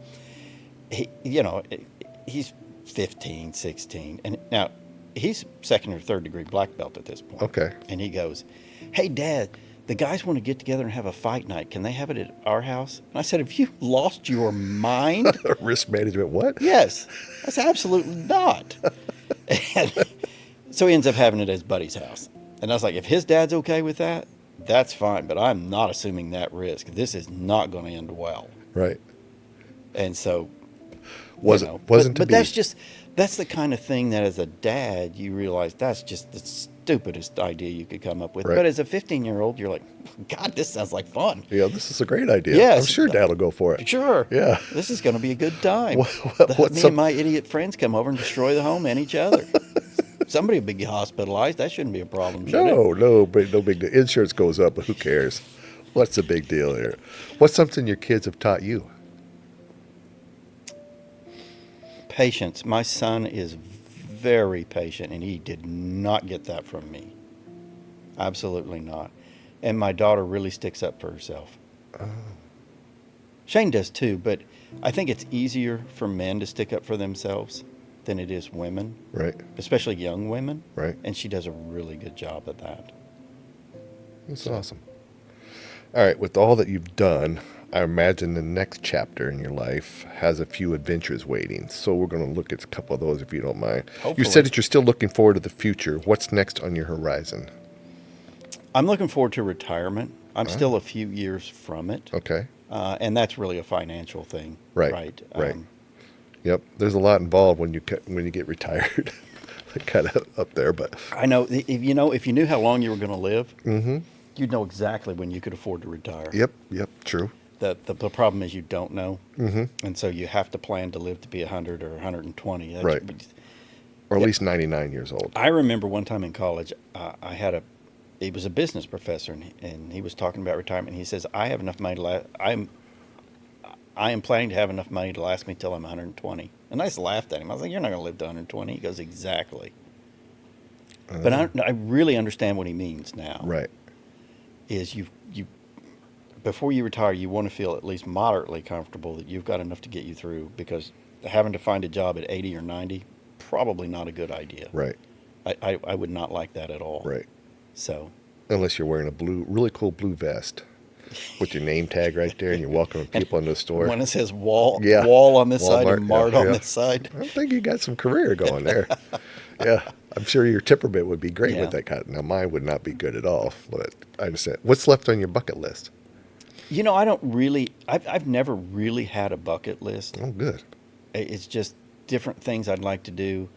he's 15, 16, and now he's second or third degree black belt at this point.
Okay.
And he goes, "Hey, Dad, the guys want to get together and have a fight night. Can they have it at our house?" And I said, "Have you lost your mind?"
Risk management, what?
Yes. I said, "Absolutely not." And so he ends up having it at his buddy's house. And I was like, if his dad's okay with that, that's fine. But I'm not assuming that risk. This is not going to end well.
Right.
And so,
Wasn't to
but
be.
that's the kind of thing that as a dad, you realize that's just the stupidest idea you could come up with.
Right.
But as a 15-year-old, you're like, God, this sounds like fun.
Yeah, this is a great idea.
Yes.
I'm sure Dad will go for it.
Sure.
Yeah.
This is going to be a good time.
What's
Me and my idiot friends come over and destroy the home and each other. Somebody will be hospitalized. That shouldn't be a problem, should it?
No big deal. Insurance goes up, but who cares? What's the big deal here? What's something your kids have taught you?
Patience. My son is very patient, and he did not get that from me. Absolutely not. And my daughter really sticks up for herself.
Oh.
Shane does too, but I think it's easier for men to stick up for themselves than it is women,
Right.
especially young women.
Right.
And she does a really good job at that.
That's awesome. All right, with all that you've done, I imagine the next chapter in your life has a few adventures waiting. So we're going to look at a couple of those if you don't mind.
Hopefully.
You said that you're still looking forward to the future. What's next on your horizon?
I'm looking forward to retirement. I'm still a few years from it.
Okay.
And that's really a financial thing.
Right,
Right.
right. Yep. There's a lot involved when you get retired. Kind of up there, but
I know if you knew how long you were going to live, you'd know exactly when you could afford to retire.
yep, true.
The problem is you don't know, and so you have to plan to live to be 100 or 120.
Right. Or at least 99 years old.
I remember one time in college, he was a business professor, and he was talking about retirement. And he says, "I have enough money to I am planning to have enough money to last me till I'm 120." And I just laughed at him. I was like, "You're not going to live to 120." He goes, "Exactly." But I really understand what he means now.
Right.
Is you before you retire, you want to feel at least moderately comfortable that you've got enough to get you through, because having to find a job at 80 or 90, probably not a good idea.
Right.
I would not like that at all.
Right.
So
Unless you're wearing a really cool blue vest with your name tag right there and you're welcoming people in the store.
when it says wall
Yeah.
on this side
Walmart,
and Mart
yeah,
on
yeah.
this side.
I think you got some career going there. Yeah. I'm sure your temperament would be great
Yeah.
with that kind. Now mine would not be good at all, but I understand. What's left on your bucket list?
I don't really. I've never really had a bucket list.
Oh, good.
It's just different things I'd like to do.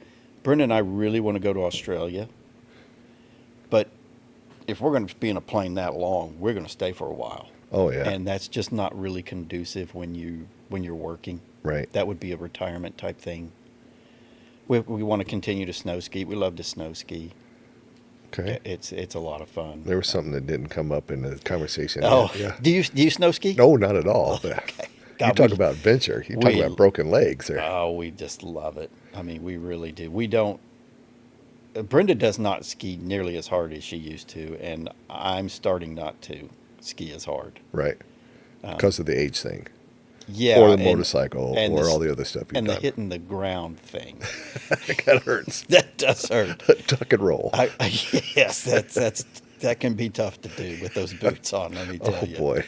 Brenda and I really want to go to Australia, but if we're going to be in a plane that long, we're going to stay for a while.
Oh, yeah.
And that's just not really conducive when you're working.
Right.
That would be a retirement type thing. We want to continue to snow ski. We love to snow ski.
Okay.
It's a lot of fun.
There was something that didn't come up in the conversation.
Oh,
Yeah.
do you snow ski?
No, not at all.
Okay.
You
God,
talk about adventure. You talk
we-
about broken legs. Or,
Oh, we just love it. I mean, we really do. We don't. Brenda does not ski nearly as hard as she used to, and I'm starting not to ski as hard.
right. Because of the age thing.
Yeah,
Or the motorcycle,
and
or
the-
all the other stuff you've
and the
done.
hitting the ground thing.
It kind of hurts.
That does hurt.
Tuck and roll.
Yes, that can be tough to do with those boots on. Let me tell
Oh,
you.
boy.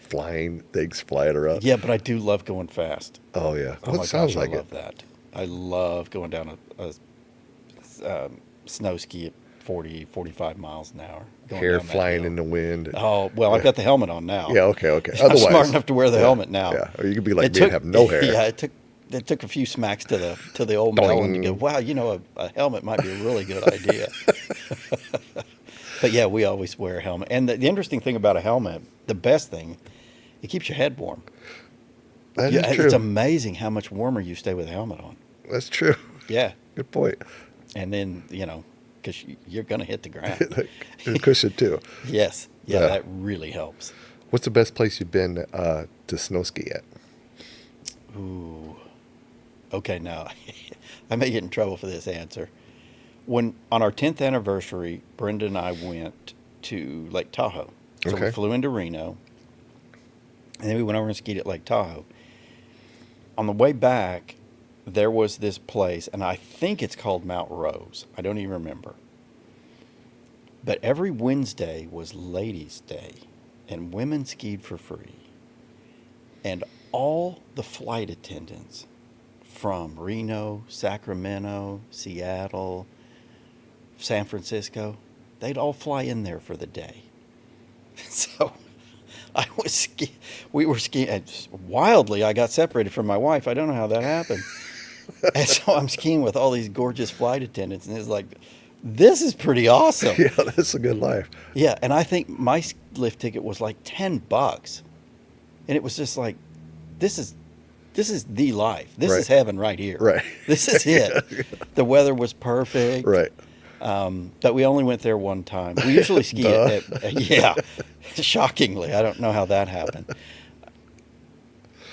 Flying, things flying around.
Yeah, but I do love going fast.
Oh, yeah.
Oh
Well,
my
it sounds
gosh,
like
I
it.
love that. I love going down a snow ski at 40, 45 miles an hour. Going
Hair
down that
flying
hill.
in the wind.
Oh, well, I've got the helmet on now.
Yeah, okay.
I'm
Otherwise,
smart enough to wear the
yeah,
helmet now.
Yeah, or you could be like
It
me and have no hair.
Yeah, it took a few smacks to the old melon to go, wow, a helmet might be a really good idea. But yeah, we always wear a helmet. And the interesting thing about a helmet, the best thing, it keeps your head warm.
That
Yeah,
is true.
it's amazing how much warmer you stay with a helmet on.
That's true.
Yeah.
Good point.
And then, because you're going to hit the ground.
And cushion, too.
Yes. Yeah,
Yeah.
that really helps.
What's the best place you've been to snow ski at?
Ooh. Okay, now, I may get in trouble for this answer. On our 10th anniversary, Brenda and I went to Lake Tahoe. So we
Okay.
flew into Reno, and then we went over and skied at Lake Tahoe. on the way back, there was this place, and I think it's called Mount Rose. I don't even remember. But every Wednesday was Ladies' Day, and women skied for free. And all the flight attendants from Reno, Sacramento, Seattle, San Francisco, they'd all fly in there for the day. So we were skiing, and wildly, I got separated from my wife. I don't know how that happened. And so I'm skiing with all these gorgeous flight attendants, and it's like, this is pretty awesome.
Yeah, that's a good life.
Yeah, and I think my lift ticket was like $10, and it was just like, this is the life. This
Right.
is heaven right here.
Right.
This is it. The weather was perfect.
Right.
But we only went there one time. We usually ski yeah, shockingly. I don't know how that happened.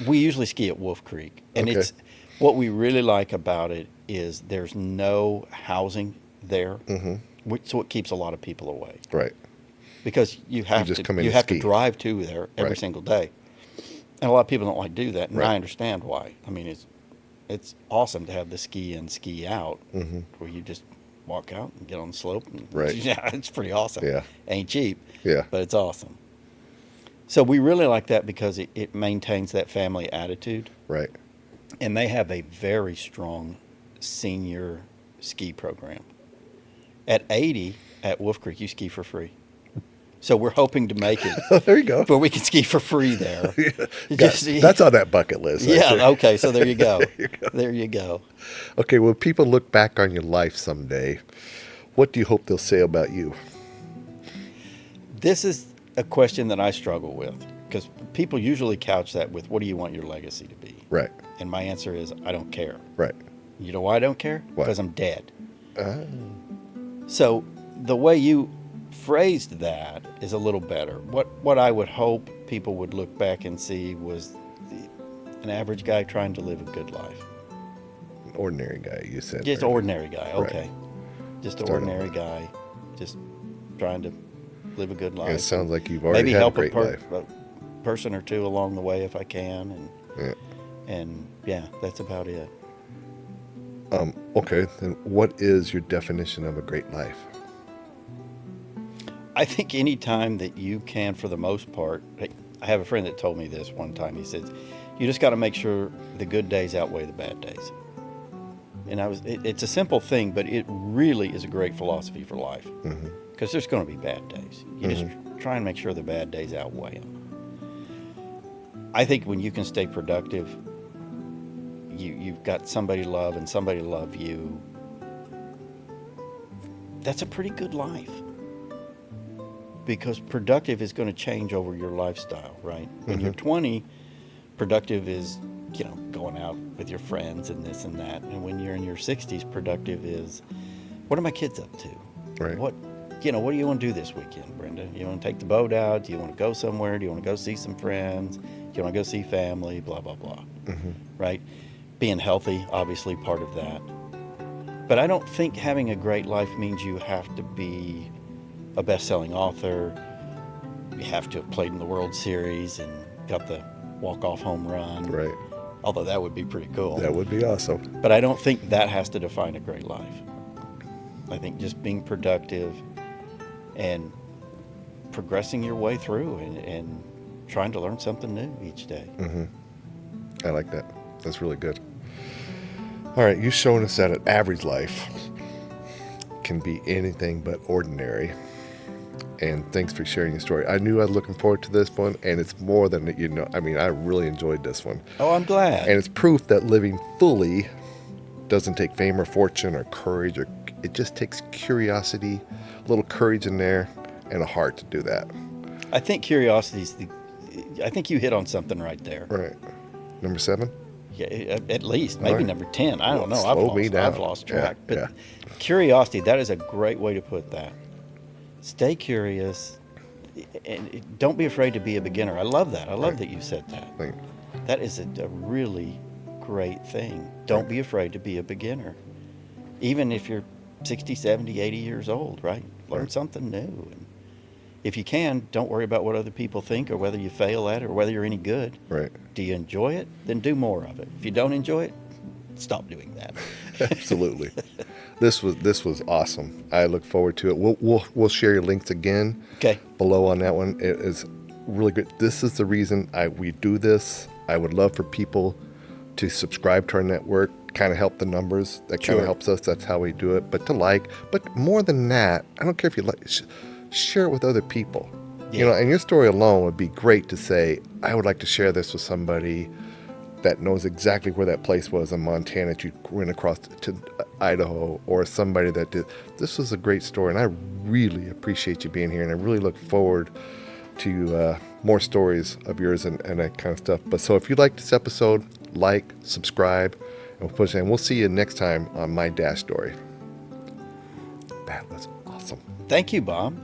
We usually ski at Wolf Creek, and
Okay.
it's what we really like about it is there's no housing there, so it keeps a lot of people away
Right.
because you have
just
to
come in
you
and
have
ski.
to drive to there every
Right.
single day, and a lot of people don't like to do that, and
Right.
I understand why. I mean, it's awesome to have the ski in, ski out, where you just walk out and get on the slope. And,
Right.
Yeah, it's pretty awesome.
Yeah.
Ain't cheap.
Yeah.
But it's awesome. So we really like that because it maintains that family attitude.
Right.
And they have a very strong senior ski program. At 80 at Wolf Creek, you ski for free. So we're hoping to make it
There you go.
where we can ski for free there.
That's on that bucket list. right
Yeah,
there.
okay, so there you go.
you go.
There you go.
Okay, when people look back on your life someday, what do you hope they'll say about you?
This is a question that I struggle with because people usually couch that with, what do you want your legacy to be?
Right.
And my answer is, I don't care.
Right.
You know why I don't care?
Why?
Because I'm dead.
Ah.
So the way you phrased that is a little better. What I would hope people would look back and see was an average guy trying to live a good life.
An ordinary guy, you said.
Just
right?
ordinary guy,
Right.
okay. Just an
Start
ordinary
over.
guy, just trying to live a good life.
And it sounds like you've already
Maybe
had
help
a great life.
a person or two along the way if I can,
Yeah.
and yeah, that's about it.
Okay, then what is your definition of a great life?
I think any time that you can, for the most part, I have a friend that told me this one time. He said, you just got to make sure the good days outweigh the bad days. And it's a simple thing, but it really is a great philosophy for life. Because there's going to be bad days. You just try and make sure the bad days outweigh them. I think when you can stay productive, you've got somebody to love and somebody to love you. That's a pretty good life. Because productive is going to change over your lifestyle, right? When you're 20, productive is, going out with your friends and this and that. And when you're in your 60s, productive is, what are my kids up to?
Right.
What do you want to do this weekend, Brenda? You want to take the boat out? Do you want to go somewhere? Do you want to go see some friends? Do you want to go see family? Blah, blah, blah. Right? Being healthy, obviously part of that. But I don't think having a great life means you have to be a best-selling author. You have to have played in the World Series and got the walk-off home run.
Right.
Although that would be pretty cool.
That would be awesome.
But I don't think that has to define a great life. I think just being productive and progressing your way through and trying to learn something new each day.
I like that. That's really good. All right, you've shown us that an average life can be anything but ordinary. And thanks for sharing your story. I knew I was looking forward to this one, and it's more than I mean, I really enjoyed this one.
Oh, I'm glad.
And it's proof that living fully doesn't take fame or fortune or courage, or it just takes curiosity, a little courage in there, and a heart to do that.
I think curiosity's I think you hit on something right there.
Right. Number 7?
Yeah, at least maybe
right.
number 10. I don't know.
Slow me down.
I've lost
Yeah,
track. But
yeah.
curiosity, that is a great way to put that. Stay curious and don't be afraid to be a beginner. I love that. I love that you said that.
Like,
That is a really great thing. Don't be afraid to be a beginner. Even if you're 60, 70, 80 years old, right? Learn
Right.
something new if you can, don't worry about what other people think or whether you fail at it or whether you're any good.
Right.
Do you enjoy it? Then do more of it. If you don't enjoy it, stop doing that.
Absolutely. This was awesome. I look forward to it. We'll share your links again
Okay.
below on that one. It is really good. This is the reason we do this. I would love for people to subscribe to our network, kind of help the numbers. That kind
Sure.
of helps us. That's how we do it. But but more than that, I don't care if you share it with other people. You
Yeah.
know, and your story alone would be great to say, I would like to share this with somebody that knows exactly where that place was in Montana that you went across to Idaho, or somebody that did. This was a great story, and I really appreciate you being here, and I really look forward to more stories of yours and that kind of stuff. But so if you like this episode, like, subscribe, and we'll see you next time on My Dash Story. That was awesome.
Thank you, Bob.